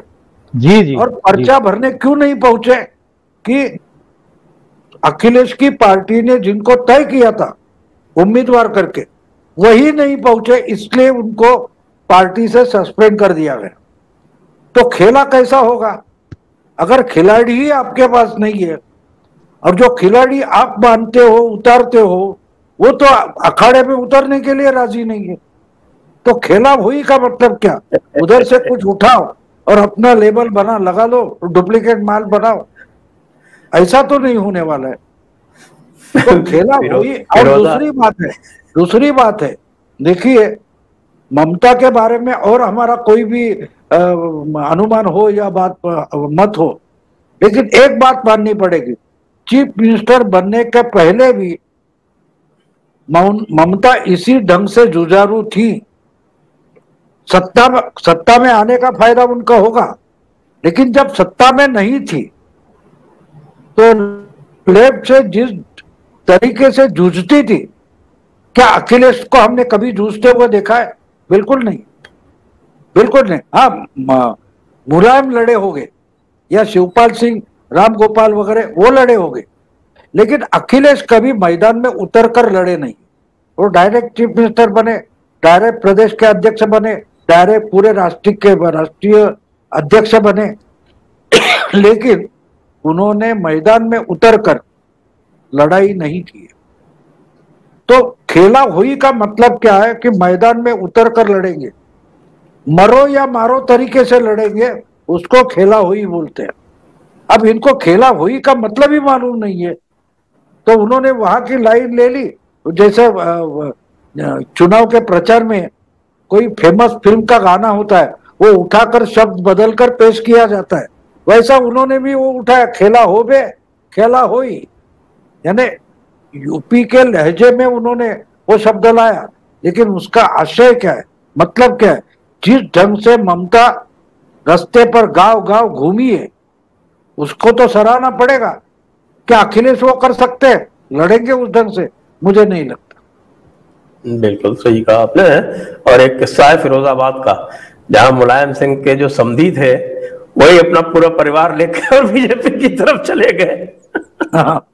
जी। और पर्चा भरने क्यों नहीं पहुंचे? कि अखिलेश की पार्टी ने जिनको तय किया था उम्मीदवार करके, वही नहीं पहुंचे, इसलिए उनको पार्टी से सस्पेंड कर दिया गया। तो खेला कैसा होगा अगर खिलाड़ी ही आपके पास नहीं है, और जो खिलाड़ी आप मानते हो, उतारते हो, वो तो अखाड़े में उतरने के लिए राजी नहीं है। तो खेला हुई का मतलब क्या? उधर से कुछ उठाओ और अपना लेबल बना लगा लो, डुप्लीकेट माल बनाओ, ऐसा तो नहीं होने वाला है। तो खेला हुई। और दूसरी बात है, देखिए, ममता के बारे में और हमारा कोई भी अनुमान हो या बात मत हो, लेकिन एक बात माननी पड़ेगी, चीफ मिनिस्टर बनने के पहले भी ममता इसी ढंग से जुझारू थी। सत्ता में आने का फायदा उनका होगा, लेकिन जब सत्ता में नहीं थी तो लेफ्ट से जिस तरीके से जूझती थी, क्या अखिलेश को हमने कभी जूझते हुए देखा है? बिल्कुल नहीं, बिल्कुल नहीं। हाँ, मुलायम लड़े होंगे या शिवपाल सिंह, राम गोपाल वगैरह वो लड़े होंगे, लेकिन अखिलेश कभी मैदान में उतर कर लड़े नहीं। वो डायरेक्ट चीफ मिनिस्टर बने, डायरेक्ट प्रदेश के अध्यक्ष बने, डायरेक्ट पूरे राष्ट्रीय अध्यक्ष बने, लेकिन उन्होंने मैदान में उतरकर लड़ाई नहीं की। तो खेला हुई का मतलब क्या है? कि मैदान में उतरकर लड़ेंगे, मरो या मारो तरीके से लड़ेंगे, उसको खेला हुई बोलते हैं। अब इनको खेला हुई का मतलब ही मालूम नहीं है, तो उन्होंने वहां की लाइन ले ली। जैसे चुनाव के प्रचार में कोई फेमस फिल्म का गाना होता है, वो उठाकर शब्द बदलकर पेश किया जाता है, वैसा उन्होंने भी वो उठाया, खेला हो बे, खेला होई। यानी यूपी के लहजे में उन्होंने वो शब्द लाया, लेकिन उसका आशय क्या है, मतलब क्या है? जिस ढंग से ममता रास्ते पर गांव गांव घूमी है, उसको तो सराहना पड़ेगा। क्या अखिलेश वो कर सकते हैं? लड़ेंगे उस ढंग से? मुझे नहीं लगता। बिल्कुल सही कहा आपने। और एक किस्सा है फिरोजाबाद का, जहां मुलायम सिंह के जो समधी थे वही अपना पूरा परिवार लेकर बीजेपी की तरफ चले गए। हाँ।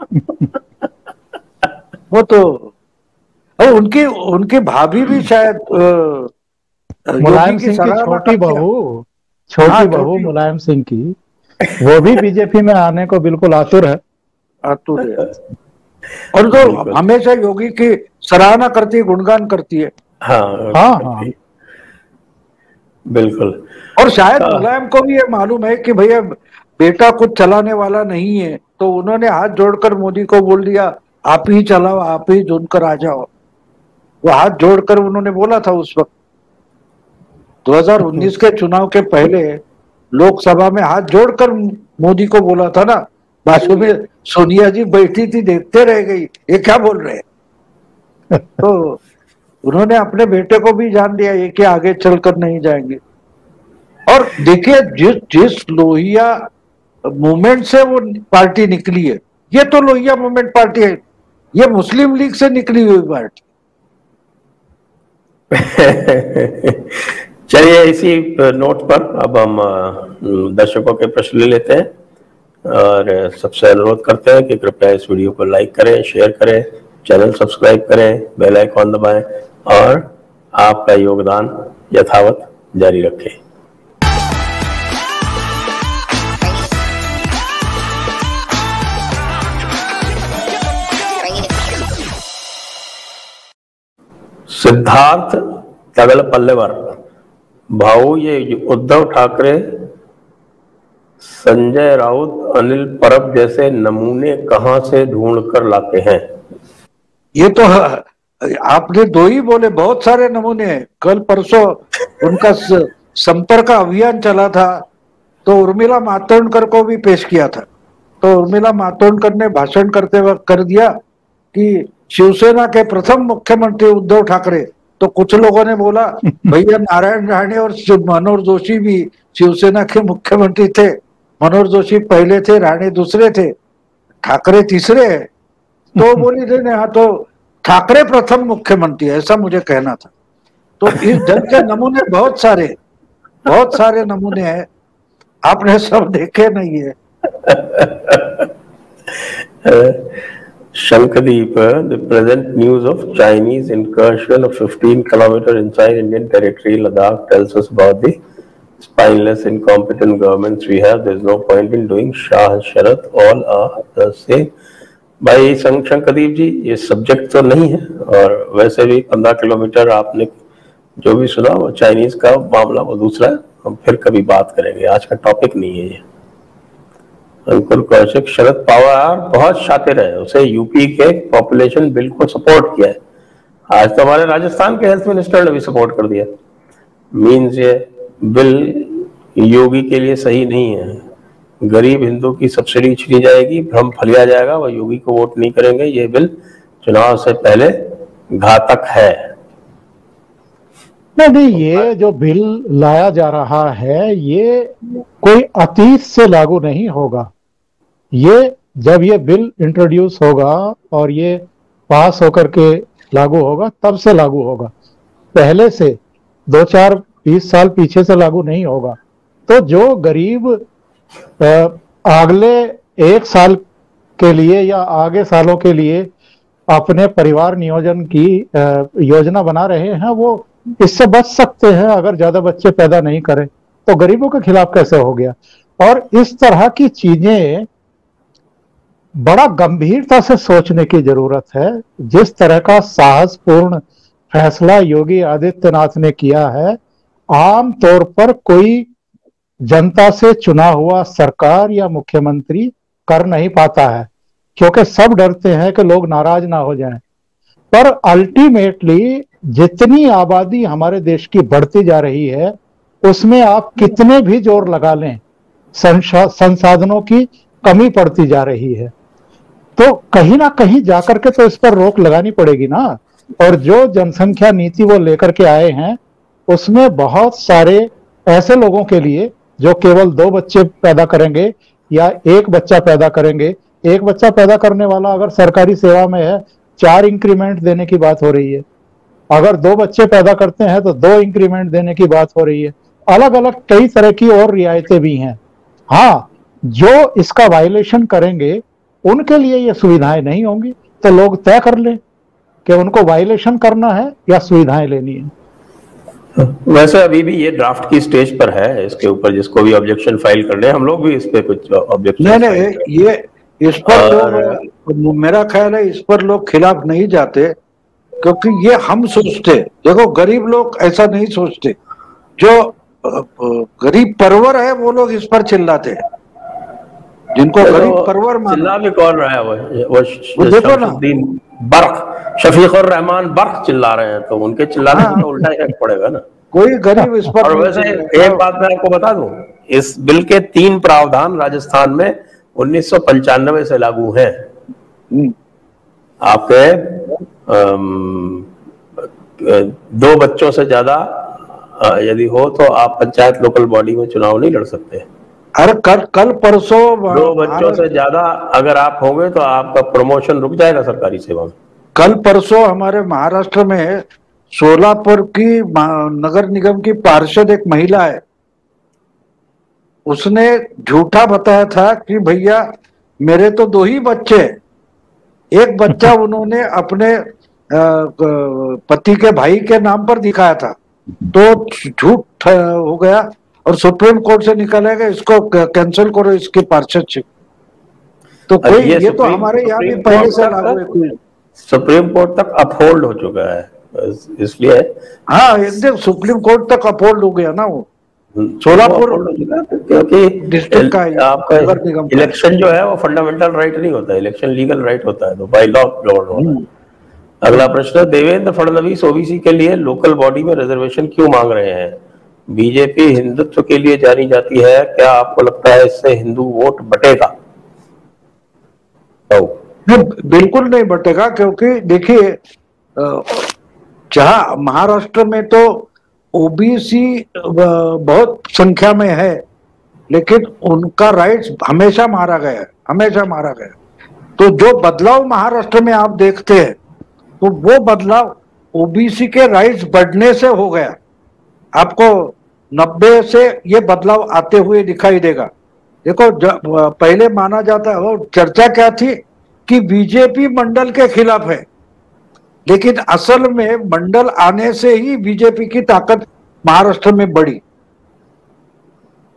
वो तो, और उनकी उनकी भाभी भी शायद मुलायम योगी की सिंह की सराहना छोटी करती है। बहू, हाँ, छोटी बहू छोटी मुलायम सिंह की, वो भी बीजेपी में आने को बिल्कुल आतुर है। आतुर है, और जो बिल्कुल। हमेशा योगी की सराहना करती है, गुणगान करती है। हाँ हाँ हाँ, बिल्कुल। और शायद मुलायम को भी ये मालूम है कि भैया बेटा कुछ चलाने वाला नहीं है, तो उन्होंने हाथ जोड़कर मोदी को बोल दिया, आप ही चलाओ, आप ही चुनकर आ जाओ। वो हाथ जोड़कर उन्होंने बोला था उस वक्त 2019 के चुनाव के पहले, लोकसभा में हाथ जोड़कर मोदी को बोला था ना। बाजू में सोनिया जी बैठी थी, देखते रह गई, ये क्या बोल रहे हैं। तो उन्होंने अपने बेटे को भी जान दिया ये कि आगे चलकर नहीं जाएंगे। और देखिए, जिस जिस लोहिया मूवमेंट से वो पार्टी निकली है, ये तो लोहिया मूवमेंट पार्टी है, ये मुस्लिम लीग से निकली हुई पार्टी। चलिए, इसी नोट पर अब हम दर्शकों के प्रश्न ले लेते हैं, और सबसे अनुरोध करते हैं कि कृपया इस वीडियो को लाइक करें, शेयर करें, चैनल सब्सक्राइब करें, बेल आइकॉन दबाएं और आपका योगदान यथावत जारी रखें। सिद्धार्थ तगलपल्लेवर, भाऊ ये उद्धव ठाकरे, संजय राउत, अनिल परब जैसे नमूने कहां से ढूंढ कर लाते हैं? ये तो आपने दो ही बोले, बहुत सारे नमूने हैं। कल परसों उनका संपर्क अभियान चला था, तो उर्मिला मातोंडकर को भी पेश किया था। तो उर्मिला मातोंडकर ने भाषण करते वक्त कर दिया कि शिवसेना के प्रथम मुख्यमंत्री उद्धव ठाकरे। तो कुछ लोगों ने बोला भैया नारायण राणे और मनोहर जोशी भी शिवसेना के मुख्यमंत्री थे, मनोहर जोशी पहले थे, राणे दूसरे थे, ठाकरे तीसरे है। तो बोली नहीं, हाँ तो ठाकरे प्रथम मुख्यमंत्री, ऐसा मुझे कहना था। तो इस ढंग के नमूने बहुत सारे नमूने हैं, आपने सब देखे नहीं है। Shankadip, the present news of Chinese incursion of 15 kilometers inside Indian territory, Ladakh, tells us about the spineless, incompetent governments we have. There is no point in doing Shah and Sharath, all are the same. भाई शंकरदीप जी, ये subject तो नहीं है, और वैसे भी 15 kilometre आपने जो भी सुना वो चाइनीज का मामला वो दूसरा है, हम फिर कभी बात करेंगे, आज का टॉपिक नहीं है ये। अंकुर कौशिक, शरद पवार बहुत शातिर है, उसे यूपी के पॉपुलेशन बिल को सपोर्ट किया है, आज तो हमारे राजस्थान के हेल्थ मिनिस्टर ने भी सपोर्ट कर दिया। मीन्स ये बिल योगी के लिए सही नहीं है, गरीब हिंदू की सब्सिडी छिनी जाएगी, भ्रम फैलाया जाएगा, वह योगी को वोट नहीं करेंगे, ये बिल चुनाव से पहले घातक है। नहीं, ये जो बिल लाया जा रहा है ये कोई अतीत से लागू नहीं होगा। ये जब ये बिल इंट्रोड्यूस होगा और ये पास होकर के लागू होगा तब से लागू होगा, पहले से 2-4-20 साल पीछे से लागू नहीं होगा। तो जो गरीब अगले 1 साल के लिए या आगे सालों के लिए अपने परिवार नियोजन की योजना बना रहे हैं, वो इससे बच सकते हैं अगर ज्यादा बच्चे पैदा नहीं करें। तो गरीबों के खिलाफ कैसे हो गया? और इस तरह की चीजें बड़ा गंभीरता से सोचने की जरूरत है। जिस तरह का साहसपूर्ण फैसला योगी आदित्यनाथ ने किया है, आम तौर पर कोई जनता से चुना हुआ सरकार या मुख्यमंत्री कर नहीं पाता है, क्योंकि सब डरते हैं कि लोग नाराज ना हो जाएं। पर अल्टीमेटली जितनी आबादी हमारे देश की बढ़ती जा रही है, उसमें आप कितने भी जोर लगा लें, संसाधनों की कमी पड़ती जा रही है। तो कहीं ना कहीं जाकर के तो इस पर रोक लगानी पड़ेगी ना। और जो जनसंख्या नीति वो लेकर के आए हैं उसमें बहुत सारे ऐसे लोगों के लिए जो केवल 2 बच्चे पैदा करेंगे या 1 बच्चा पैदा करेंगे, 1 बच्चा पैदा करने वाला अगर सरकारी सेवा में है 4 इंक्रीमेंट देने की बात हो रही है, अगर 2 बच्चे पैदा करते हैं तो 2 इंक्रीमेंट देने की बात हो रही है। अलग अलग कई तरह की और रियायतें भी हैं। हाँ, जो इसका वायलेशन करेंगे उनके लिए ये सुविधाएं नहीं होंगी, तो लोग तय कर लें कि उनको वायलेशन करना है या सुविधाएं लेनी है। वैसे अभी भी ये ड्राफ्ट की स्टेज पर है, इसके ऊपर जिसको भी ऑब्जेक्शन फाइल करने हैं, हम लोग भी इस पे कुछ ऑब्जेक्शन नहीं, ये इस पर लोग, मेरा ख्याल है इस पर लोग खिलाफ नहीं जाते, क्योंकि ये हम सोचते, देखो गरीब लोग ऐसा नहीं सोचते, जो गरीब परवर है वो लोग इस पर चिल्लाते हैं, जिनको गरीब परवर चिल्ला भी कौन रहा है, वो देखो ना, बर्क, शफीकुर रहमान बर्क चिल्ला रहे हैं, तो उनके चिल्लाने से उल्टा इफेक्ट पड़ेगा ना। कोई गरीब इस पर। और वैसे एक बात मैं आपको बता दूं, इस बिल के 3 प्रावधान राजस्थान में 1995 से लागू हैं। आपके 2 बच्चों से ज्यादा यदि हो तो आप पंचायत लोकल बॉडी में चुनाव नहीं लड़ सकते। अरे कल परसों 2 बच्चों से ज्यादा अगर आप होंगे तो आपका प्रमोशन रुक जाएगा सरकारी सेवा में। कल परसों हमारे महाराष्ट्र में सोलापुर की नगर निगम की पार्षद एक महिला है, उसने झूठा बताया था कि भैया मेरे तो 2 ही बच्चे, एक बच्चा उन्होंने अपने पति के भाई के नाम पर दिखाया था, तो झूठ हो गया और सुप्रीम कोर्ट से निकाला गया इसको कैंसिल करो इसकी पार्षदशिप। तो कोई ये तो हमारे यहाँ भी पहले से लागू है, सुप्रीम कोर्ट तक अपहोल्ड हो चुका है, इसलिए हाँ एकदम सुप्रीम कोर्ट तक अपहोल्ड हो गया ना वो सोलापुर, क्योंकि डिस्ट्रिक्ट का आपका इलेक्शन जो है वो फंडामेंटल राइट नहीं होता, इलेक्शन लीगल राइट होता है, तो बाय लॉ गवर्न होना है। अगला प्रश्न, देवेंद्र फडणवीस ओबीसी के लिए लोकल बॉडी में रिजर्वेशन क्यों मांग रहे हैं? बीजेपी हिंदुत्व के लिए जानी जाती है, क्या आपको लगता है इससे हिंदू वोट बटेगा? बिल्कुल नहीं बटेगा, क्योंकि देखिए जहां महाराष्ट्र में तो ओबीसी बहुत संख्या में है, लेकिन उनका राइट्स हमेशा मारा गया है, हमेशा मारा गया। तो जो बदलाव महाराष्ट्र में आप देखते हैं, तो वो बदलाव ओबीसी के राइट्स बढ़ने से हो गया। आपको 90 से ये बदलाव आते हुए दिखाई देगा। देखो पहले माना जाता है, वो चर्चा क्या थी कि बीजेपी मंडल के खिलाफ है, लेकिन असल में मंडल आने से ही बीजेपी की ताकत महाराष्ट्र में बढ़ी।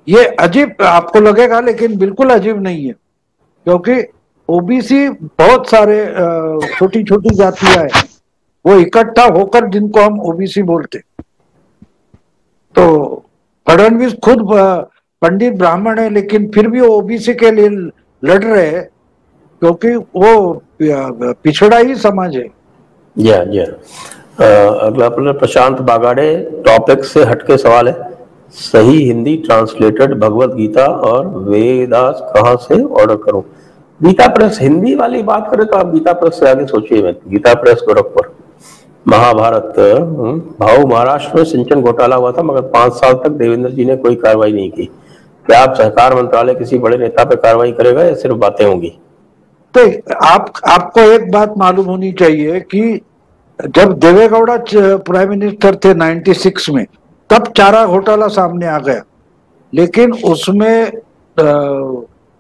ये अजीब आपको लगेगा, लेकिन बिल्कुल अजीब नहीं है, क्योंकि ओबीसी बहुत सारे छोटी छोटी जातियां हैं, वो इकट्ठा होकर जिनको हम ओबीसी बोलते। तो फडणवीस खुद पंडित ब्राह्मण है, लेकिन फिर भी वो ओबीसी के लिए लड़ रहे हैं, क्योंकि वो पिछड़ा ही समाज है। अगला प्रशांत बागाड़े, टॉपिक से हटके सवाल है, सही हिंदी ट्रांसलेटेड भगवत गीता और वेदास कहाँ से ऑर्डर करूं? गीता प्रेस हिंदी वाली बात करें तो आप गीता प्रेस से आगे सोचिए मत। गीता प्रेस गोरखपुर। महाभारत भाव, महाराष्ट्र में सिंचन घोटाला हुआ था, मगर 5 साल तक देवेंद्र जी ने कोई कार्रवाई नहीं की। क्या आप सहकार मंत्रालय किसी बड़े नेता पे कार्रवाई करेगा या सिर्फ बातें होंगी? तो आपको एक बात मालूम होनी चाहिए कि जब देवेगौड़ा प्राइम मिनिस्टर थे 96 में, तब चारा घोटाला सामने आ गया, लेकिन उसमें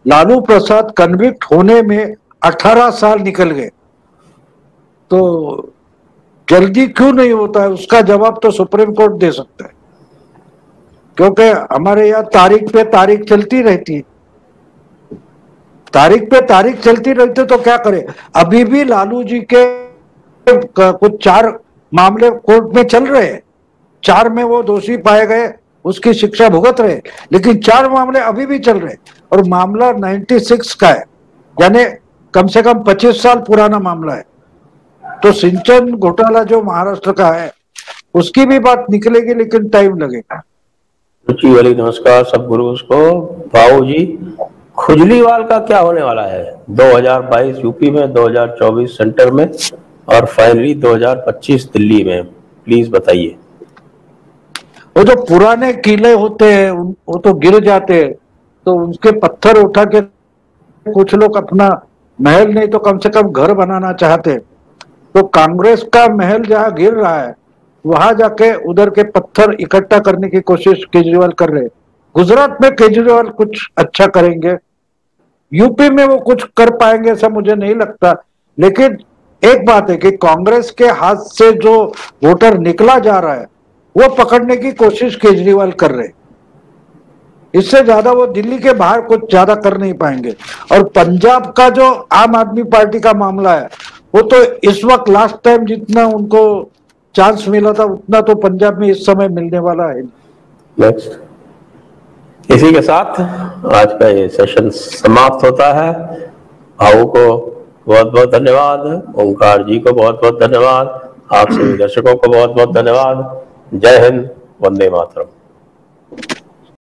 लालू प्रसाद कन्विक्ट होने में 18 साल निकल गए। तो जल्दी क्यों नहीं होता है, उसका जवाब तो सुप्रीम कोर्ट दे सकता है, क्योंकि हमारे यहाँ तारीख पे तारीख चलती रहती है, तारीख पे तारीख चलती रहती, तो क्या करें? अभी भी लालू जी के कुछ 4 मामले कोर्ट में चल रहे हैं, 4 में वो दोषी पाए गए, उसकी शिक्षा भुगत रहे, लेकिन 4 मामले अभी भी चल रहे, और मामला 96 का है, यानी कम से कम 25 साल पुराना मामला है। तो सिंचन घोटाला जो महाराष्ट्र का है, उसकी भी बात निकलेगी, लेकिन टाइम लगेगा। रुचि वाली नमस्कार सब गुरु को। भाऊ जी, खुजलीवाल का क्या होने वाला है 2022 यूपी में, 2024 सेंटर में और फाइनली 2025 दिल्ली में, प्लीज बताइए। वो जो पुराने किले होते हैं वो तो गिर जाते हैं, तो उसके पत्थर उठा के कुछ लोग अपना महल नहीं तो कम से कम घर बनाना चाहते। तो कांग्रेस का महल जहां गिर रहा है वहां जाके उधर के पत्थर इकट्ठा करने की कोशिश केजरीवाल कर रहे हैं। गुजरात में केजरीवाल कुछ अच्छा करेंगे, यूपी में वो कुछ कर पाएंगे ऐसा मुझे नहीं लगता। लेकिन एक बात है कि कांग्रेस के हाथ से जो वोटर निकला जा रहा है वो पकड़ने की कोशिश केजरीवाल कर रहे हैं। इससे ज्यादा वो दिल्ली के बाहर कुछ ज्यादा कर नहीं पाएंगे। और पंजाब का जो आम आदमी पार्टी का मामला है वो तो इस वक्त लास्ट टाइम जितना उनको चांस मिला था उतना तो पंजाब में इस समय मिलने वाला है। नेक्स्ट। इसी के साथ आज का ये सेशन समाप्त होता है। भाऊ को बहुत बहुत धन्यवाद, ओंकार जी को बहुत बहुत धन्यवाद, आप सभी दर्शकों को बहुत बहुत धन्यवाद। जय हिंद, वंदे मातरम।